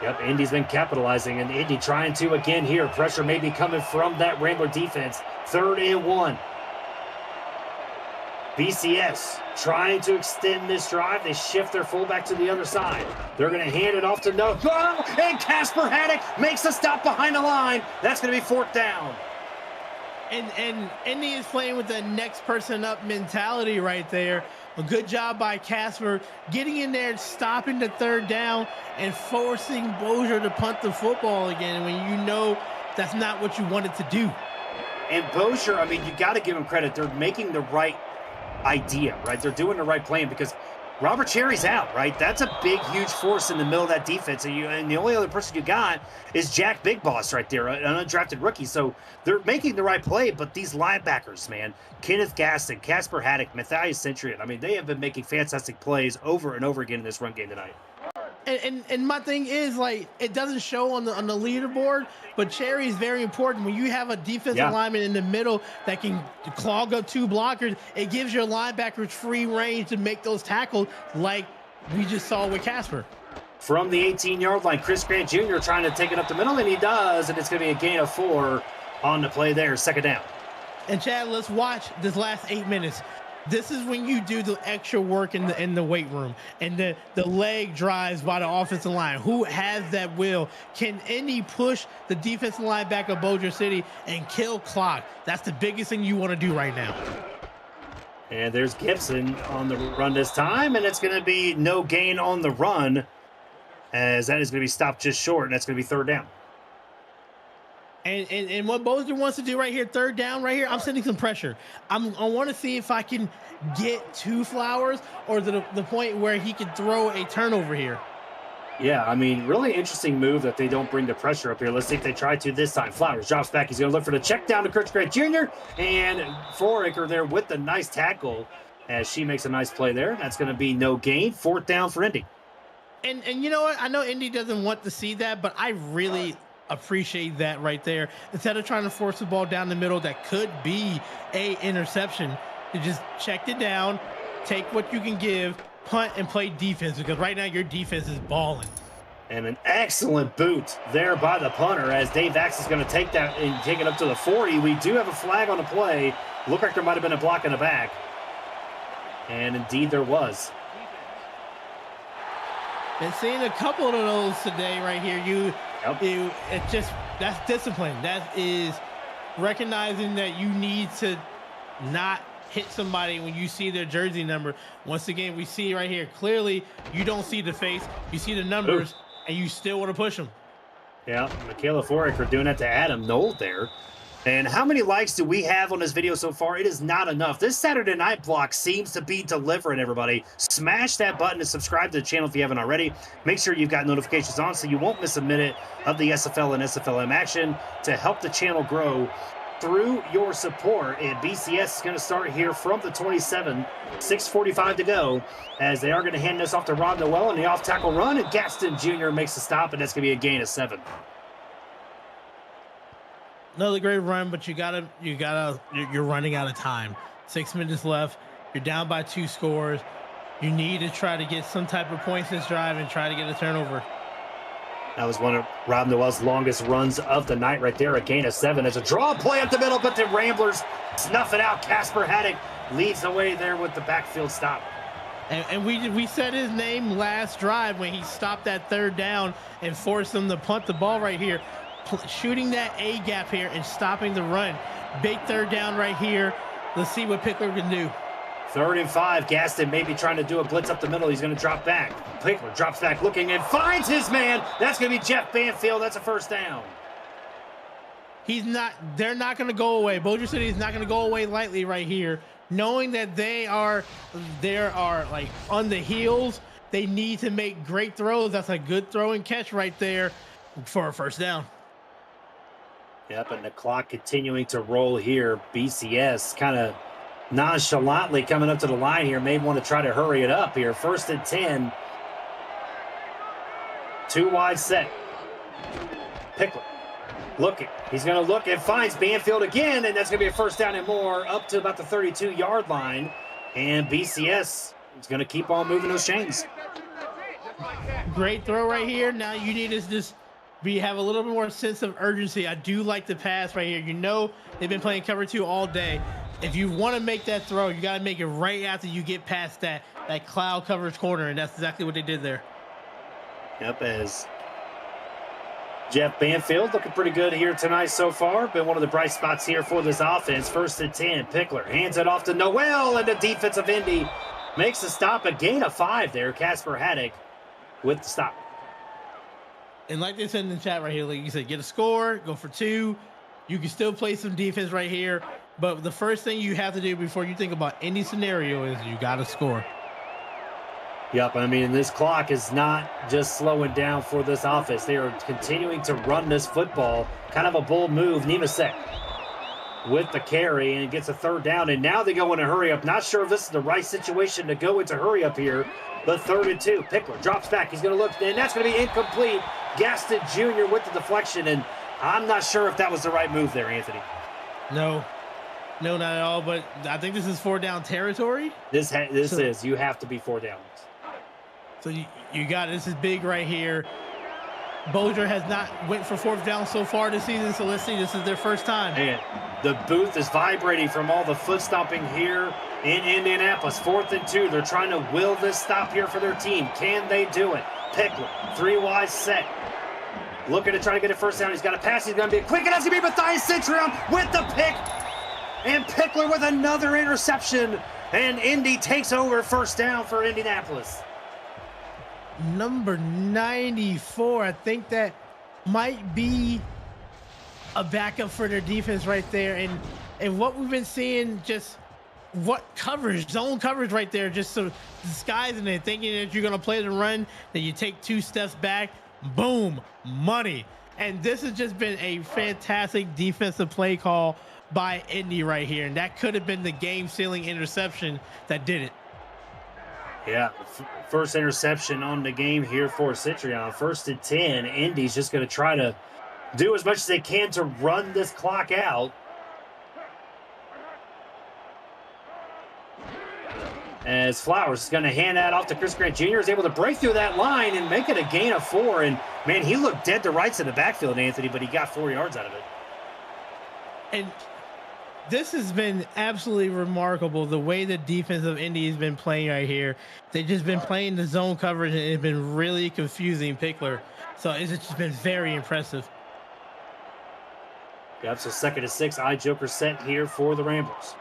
Yep, Indy's been capitalizing, and Indy trying to again here. Pressure may be coming from that Rambler defense. 3rd and 1. BCS trying to extend this drive. They shift their fullback to the other side. They're going to hand it off to and Casper Haddock makes a stop behind the line. That's going to be 4th down. And Indy is playing with the next person up mentality right there. A good job by Casper getting in there, stopping the 3rd down, and forcing Bossier to punt the football again when you know that's not what you wanted to do. And Bossier, I mean, you got to give them credit. They're making the right idea, right? They're doing the right plan because Robert Cherry's out, right? That's a big, huge force in the middle of that defense. And the only other person you got is Jack Big Boss right there, an undrafted rookie. So they're making the right play, but these linebackers, man, Kenneth Gaston, Casper Haddock, Matthias Centurion, I mean, they have been making fantastic plays over and over again in this run game tonight. And my thing is, like, it doesn't show on the leaderboard, but Cherry is very important. When you have a defensive lineman in the middle that can clog up 2 blockers, it gives your linebackers free range to make those tackles like we just saw with Casper. From the 18-yard line, Chris Grant Jr. trying to take it up the middle, and he does, and it's going to be a gain of 4 on the play there, 2nd down. And Chad, let's watch this last 8 minutes. This is when you do the extra work in the weight room and the leg drives by the offensive line. Who has that will? Can Indy push the defensive line back of Bossier City and kill clock? That's the biggest thing you want to do right now. And there's Gibson on the run this time, and it's going to be no gain on the run, as that is going to be stopped just short, and that's going to be 3rd down. And what Bossier wants to do right here, 3rd down right here, I'm sending some pressure. I want to see if I can get 2 Flowers or the point where he can throw a turnover here. Yeah, I mean, really interesting move that they don't bring the pressure up here. Let's see if they try to this time. Flowers drops back. He's going to look for the check down to Chris Grant Jr. And Foraker there with the nice tackle as she makes a nice play there. That's going to be no gain. 4th down for Indy. And you know what? I know Indy doesn't want to see that, but I really appreciate that right there. Instead of trying to force the ball down the middle that could be a interception, you just checked it down, take what you can give, punt, and play defense, because right now your defense is balling. And an excellent boot there by the punter as Dave Vax is going to take that and take it up to the 40. We do have a flag on the play. Looked like there might have been a block in the back. And indeed there was. Been seeing a couple of those today right here. That's discipline. That is recognizing that you need to not hit somebody when you see their jersey number. Once again, we see right here, clearly you don't see the face, you see the numbers, and you still want to push them. Yeah, Michaela Foraker doing that to Adam Knoll there. And how many likes do we have on this video so far? It is not enough. This Saturday night block seems to be delivering, everybody. Smash that button to subscribe to the channel if you haven't already. Make sure you've got notifications on so you won't miss a minute of the SFL and SFLM action to help the channel grow through your support. And BCS is going to start here from the 27, 6:45 to go, as they are going to hand this off to Rob Noel on the off-tackle run, and Gaston Jr. makes a stop, and that's going to be a gain of 7. Another great run, but you're running out of time. 6 minutes left. You're down by 2 scores. You need to try to get some type of points this drive and try to get a turnover. That was one of Rob Noel's longest runs of the night right there, a gain of 7. It's a draw play up the middle, but the Ramblers snuff it out. Casper Haddock leads the way there with the backfield stop. And we said his name last drive when he stopped that 3rd down and forced them to punt the ball right here. Shooting that A gap here and stopping the run. Big 3rd down right here. Let's see what Pickler can do. 3rd and 5. Gaston maybe trying to do a blitz up the middle. He's going to drop back. Pickler drops back looking and finds his man. That's going to be Jeff Banfield. That's a 1st down. They're not going to go away. Bossier City is not going to go away lightly right here, knowing that they are like on the heels They need to make great throws. That's a good throw and catch right there for a first down. Yep, and the clock continuing to roll here. BCS kind of nonchalantly coming up to the line here. May want to try to hurry it up here. 1st and 10. 2 wide set. Pickler looking. He's going to look and finds Banfield again, and that's going to be a first down and more up to about the 32-yard line. And BCS is going to keep on moving those chains. Great throw right here. Now you need to just have a little bit more sense of urgency. I do like the pass right here. You know they've been playing cover 2 all day. If you want to make that throw, you got to make it right after you get past that cloud coverage corner, and that's exactly what they did there. Yep, as Jeff Banfield looking pretty good here tonight so far. Been one of the bright spots here for this offense. 1st and 10. Pickler hands it off to Noel, and the defensive Indy makes a stop. A gain of 5 there. Casper Haddock with the stop. And like they said in the chat right here, like you said, get a score, go for 2. You can still play some defense right here. But the first thing you have to do before you think about any scenario is you got to score. Yep, I mean, this clock is not just slowing down for this offense. They are continuing to run this football. Kind of a bold move. Nemasek with the carry and gets a 3rd down. And now they go in a hurry up. Not sure if this is the right situation to go into hurry up here. But 3rd and 2. Pickler drops back. He's going to look, and that's going to be incomplete. Gaston Jr. with the deflection, and I'm not sure if that was the right move there, Anthony. No, not at all. But I think this is 4 down territory. This is. You have to be 4 downs. So you got, this is big right here. Bossier has not went for 4th down so far this season, so let's see. This is their first time. And the booth is vibrating from all the foot stomping here in Indianapolis. 4th and 2. They're trying to will this stop here for their team. Can they do it? Pickler, 3 wide set. Looking to try to get a first down. He's got a pass. He's going to be quick enough to be Matthias Centurion with the pick. And Pickler with another interception. And Indy takes over first down for Indianapolis. Number 94. I think that might be a backup for their defense right there. And what we've been seeing, just what coverage, zone coverage right there, just so disguising it, thinking that you're going to play the run, then you take 2 steps back, boom, money. And this has just been a fantastic defensive play call by Indy right here. And that could have been the game-sealing interception that did it. Yeah, first interception on the game here for Citrion. 1st and 10. Indy's just going to try to do as much as they can to run this clock out. As Flowers is going to hand that off to Chris Grant Jr. is able to break through that line and make it a gain of 4. And, man, he looked dead to rights in the backfield, Anthony, but he got 4 yards out of it. And this has been absolutely remarkable, the way the defense of Indy has been playing right here. They've just been playing the zone coverage, and it's been really confusing Pickler. So it's just been very impressive. Yep, so 2nd and 6, eye joker set here for the Ramblers.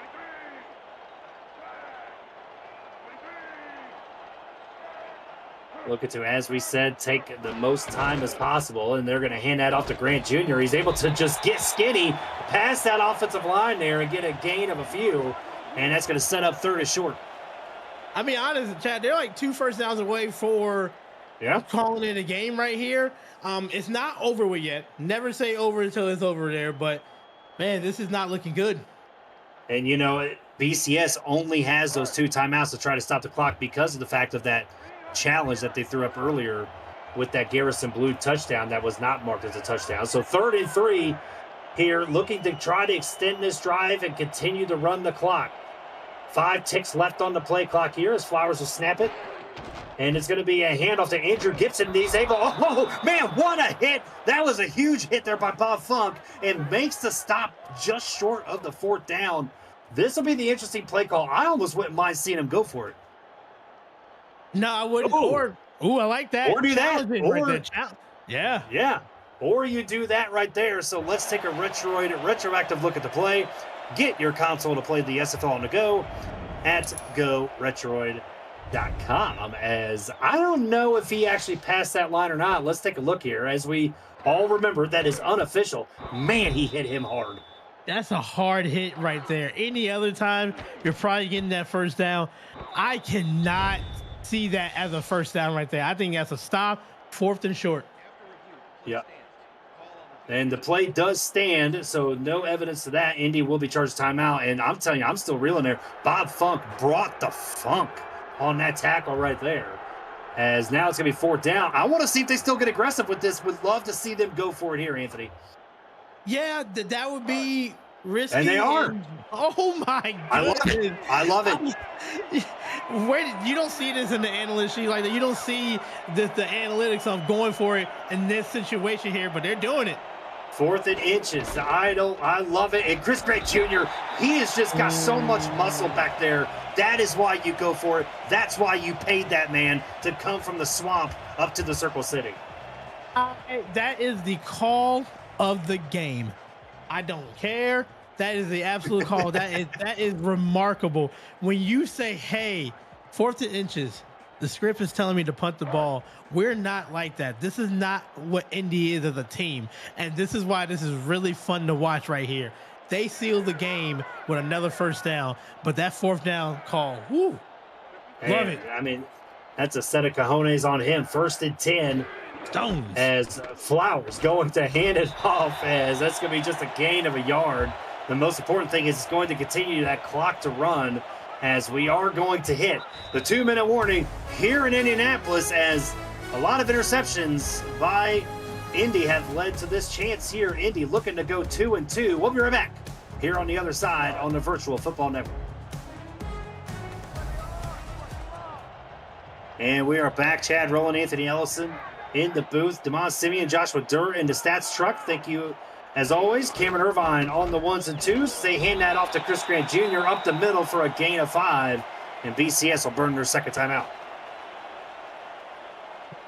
Looking to, as we said, take the most time as possible, and they're going to hand that off to Grant Jr. He's able to just get skinny, pass that offensive line there, and get a gain of a few, and that's going to set up 3rd and short. I mean, honestly, Chad, they're like 2 first downs away for calling it a game right here. It's not over with yet. Never say over until it's over there, but, man, this is not looking good. And, you know, BCS only has those 2 timeouts to try to stop the clock because of the fact of that challenge that they threw up earlier with that Garrison Blue touchdown that was not marked as a touchdown. So 3rd and 3 here, looking to try to extend this drive and continue to run the clock. 5 ticks left on the play clock here as Flowers will snap it. And it's going to be a handoff to Andrew Gibson. He's able, oh man, what a hit. That was a huge hit there by Bob Funk and makes the stop just short of the 4th down. This will be the interesting play call. I almost wouldn't mind seeing him go for it. No, I wouldn't. I like that. Or do that. Yeah. Or you do that right there. So let's take a retroactive look at the play. Get your console to play the SFL on the go at GoRetroid.com. As I don't know if he actually passed that line or not. Let's take a look here. As we all remember, that is unofficial. Man, he hit him hard. That's a hard hit right there. Any other time, you're probably getting that first down. I cannot see that as a first down right there. I think that's a stop, 4th and short. Yeah. And the play does stand, so no evidence to that. Indy will be charged timeout, and I'm telling you, I'm still reeling there. Bob Funk brought the funk on that tackle right there. As now it's going to be 4th down. I want to see if they still get aggressive with this. Would love to see them go for it here, Anthony. Yeah, that would be risky. And they are. Oh, my goodness. I love it. You don't see this in the analyst sheet like that. You don't see the analytics of going for it in this situation here, but they're doing it. 4th and inches. I love it. And Chris Gray Jr., he has just got so much muscle back there. That is why you go for it. That's why you paid that man to come from the swamp up to the Circle City. That is the call of the game. I don't care. That is the absolute call. that is remarkable. When you say, hey, 4th and inches, the script is telling me to punt the ball. We're not like that. This is not what Indy is as a team. And this is why this is really fun to watch right here. They seal the game with another first down, but that 4th down call, whoo, love it. I mean, that's a set of cojones on him. 1st and 10. Stones. As Flowers going to hand it off, as that's going to be just a gain of a yard. The most important thing is it's going to continue that clock to run, as we are going to hit the 2-minute warning here in Indianapolis, as a lot of interceptions by Indy have led to this chance here. Indy looking to go 2-2. We'll be right back here on the other side on the Virtual Football Network. And we are back. Chad Rowland, Anthony Ellison in the booth. Demond Simeon, Joshua Durr in the stats truck. Thank you, as always. Cameron Irvine on the 1s and 2s. They hand that off to Chris Grant Jr. up the middle for a gain of 5. And BCS will burn their second timeout.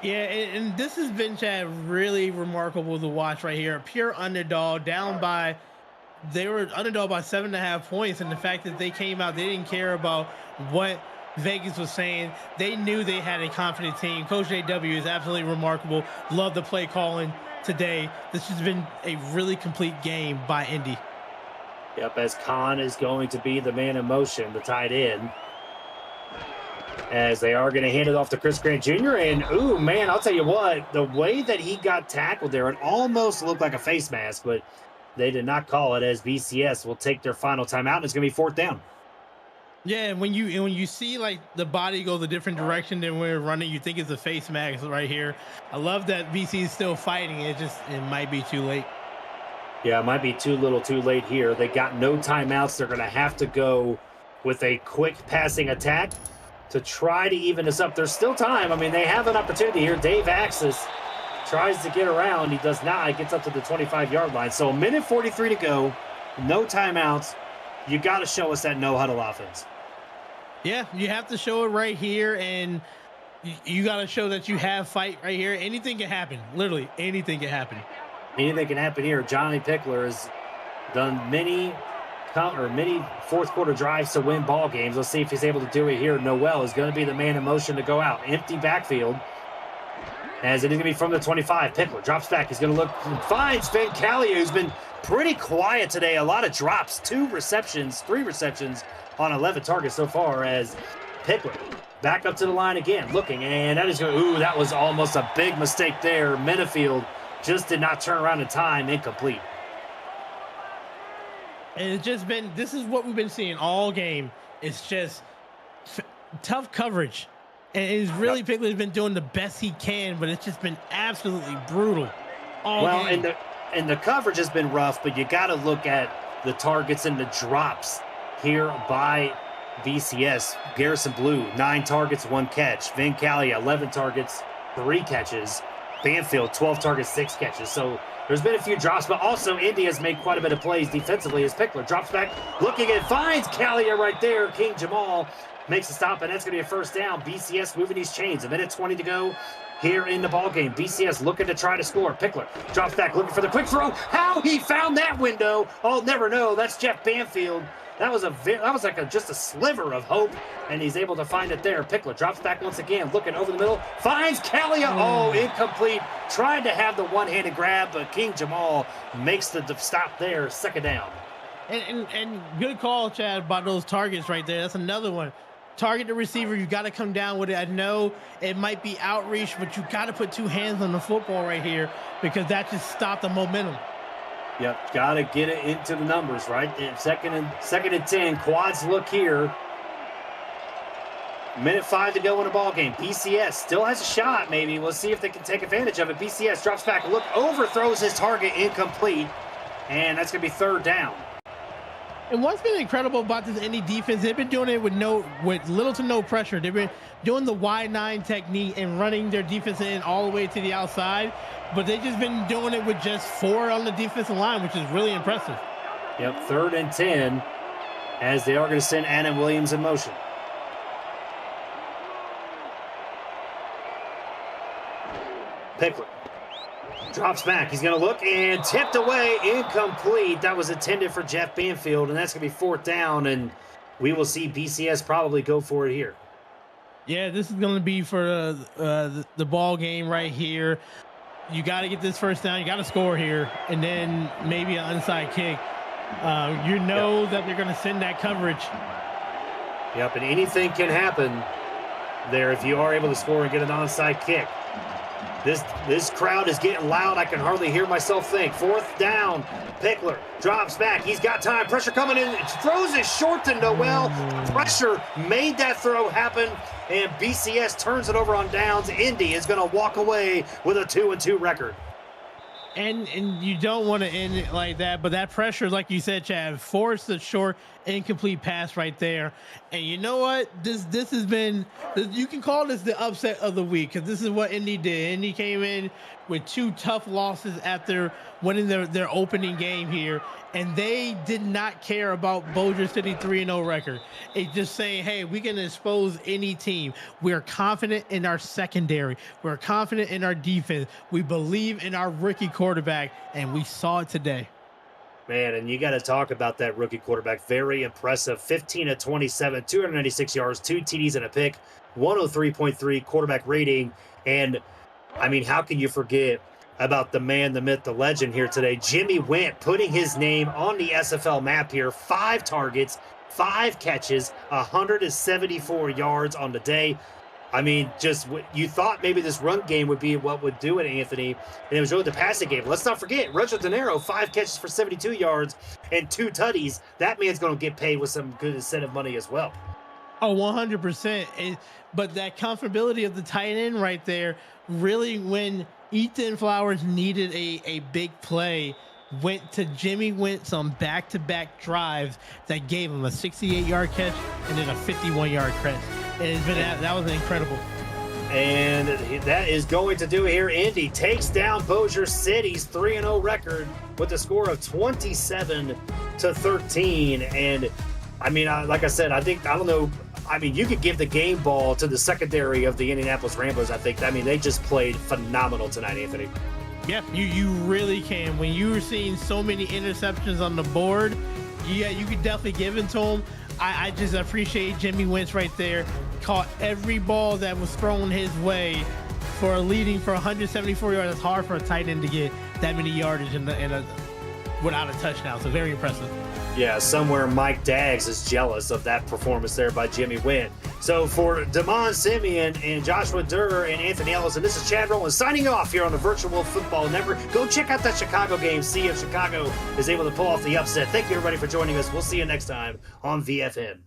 Yeah, and this has been, Chad, really remarkable to watch right here. A pure underdog, they were underdog by 7.5 points, and the fact that they came out, they didn't care about what Vegas was saying. They knew they had a confident team. Coach JW is absolutely remarkable. Love the play calling today. This has been a really complete game by Indy. Yep, as Khan is going to be the man in motion, the tight end. As they are going to hand it off to Chris Grant Jr. And, ooh, man, I'll tell you what, the way that he got tackled there, it almost looked like a face mask, but they did not call it, as BCS will take their final timeout, and it's going to be 4th down. Yeah, and when you see like the body goes a different direction than we're running, you think it's a face mask right here. I love that BC is still fighting. It might be too late. Yeah, it might be too little too late here. They got no timeouts. They're going to have to go with a quick passing attack to try to even this up. There's still time. I mean, they have an opportunity here. Dave Axis tries to get around. He does not. He gets up to the 25-yard line. So 1:43 to go. No timeouts. You got to show us that no-huddle offense. Yeah, you have to show it right here, and you got to show that you have fight right here. Anything can happen. Literally, anything can happen. Anything can happen here. Johnny Pickler has done many fourth-quarter drives to win ball games. Let's see if he's able to do it here. Noel is going to be the man in motion to go out. Empty backfield. As it is going to be from the 25. Pickler drops back. He's going to look and finds Van Callia, who's been pretty quiet today. A lot of drops. 3 receptions on 11 targets so far, as Pickler back up to the line again, looking, and that is going, that was almost a big mistake there. Minifield just did not turn around in time. Incomplete. And it's just been, this is what we've been seeing all game. It's just tough coverage. And it's really, Pickler's been doing the best he can, but it's just been absolutely brutal all game. And the coverage has been rough, but you got to look at the targets and the drops here by BCS. Garrison Blue, 9 targets, 1 catch. Van Callia, 11 targets, 3 catches. Banfield, 12 targets, 6 catches. So there's been a few drops, but also Indy has made quite a bit of plays defensively as Pickler drops back, looking and finds Callia right there. King Jamal makes a stop, and that's going to be a first down. BCS moving these chains. 1:20 to go here in the ballgame. BCS looking to try to score. Pickler drops back, looking for the quick throw. How he found that window, I'll never know. That's Jeff Banfield. That was just a sliver of hope, and he's able to find it there. Pickler drops back once again, looking over the middle, finds Callia. Oh, incomplete. Tried to have the one-handed grab, but King Jamal makes the stop there. 2nd down. And good call, Chad, about those targets right there. That's another one. target the receiver. You got to come down with it. I know it might be outreach, but you got to put two hands on the football right here because that just stopped the momentum. Yep, got to get it into the numbers, right? And second and 10, quads look here. Minute 5 to go in the ball game. BCS still has a shot, maybe. We'll see if they can take advantage of it. BCS drops back, look, overthrows his target, incomplete. And that's going to be third down. And what's been incredible about this Indy defense, they've been doing it with little to no pressure. They've been doing the Y9 technique and running their defense in all the way to the outside, but they've just been doing it with just 4 on the defensive line, which is really impressive. Yep, third and 10 as they are going to send Adam Williams in motion. Pickler drops back. He's going to look and tipped away, incomplete. That was intended for Jeff Banfield, and that's going to be fourth down, and we will see BCS probably go for it here. Yeah, this is going to be for the ball game right here. You got to get this first down. You got to score here, and then maybe an onside kick. That they're going to send that coverage. Yep, and anything can happen there if you are able to score and get an onside kick. This crowd is getting loud. I can hardly hear myself think. Fourth down. Pickler drops back. He's got time. Pressure coming in. Throws it short to Noel. Pressure made that throw happen, and BCS turns it over on downs. Indy is going to walk away with a 2-2 record. And you don't want to end it like that, but that pressure, like you said, Chad, forced the short, incomplete pass right there. And you know what? This has been, you can call this the upset of the week because this is what Indy did. Indy came in with 2 tough losses after winning their opening game here, and they did not care about Bossier City 3-0 record. It's just saying, hey, we can expose any team. We're confident in our secondary. We're confident in our defense. We believe in our rookie quarterback, and we saw it today. Man, and you got to talk about that rookie quarterback. Very impressive. 15 of 27, 296 yards, 2 TDs and a pick, 103.3 quarterback rating. And, I mean, how can you forget about the man, the myth, the legend here today? Jimmy Went putting his name on the SFL map here. 5 targets, 5 catches, 174 yards on the day. I mean, just you thought maybe this run game would be what would do it, Anthony, and it was really the passing game. Let's not forget, Roger De Niro, 5 catches for 72 yards and 2 tutties. That man's going to get paid with some good incentive money as well. Oh, 100%. But that comfortability of the tight end right there, really when Ethan Flowers needed a big play, went to Jimmy Wentz on back-to-back drives that gave him a 68-yard catch and then a 51-yard catch. That was incredible. And that is going to do it here. Indy takes down Bossier City's 3-0 record with a score of 27-13. And I mean, like I said, I don't know. I mean, you could give the game ball to the secondary of the Indianapolis Ramblers, I think. I mean, they just played phenomenal tonight, Anthony. Yeah, you really can. When you were seeing so many interceptions on the board, yeah, you could definitely give it to them. I just appreciate Jimmy Wentz right there. Caught every ball that was thrown his way for a leading for 174 yards. It's hard for a tight end to get that many yardage without a touchdown. So very impressive. Yeah, somewhere Mike Daggs is jealous of that performance there by Jimmy Wynn. So for Damon Simeon and Joshua Durr and Anthony Ellison, this is Chad Rowland signing off here on the Virtual Football Network. Go check out that Chicago game, see if Chicago is able to pull off the upset. Thank you, everybody, for joining us. We'll see you next time on VFN.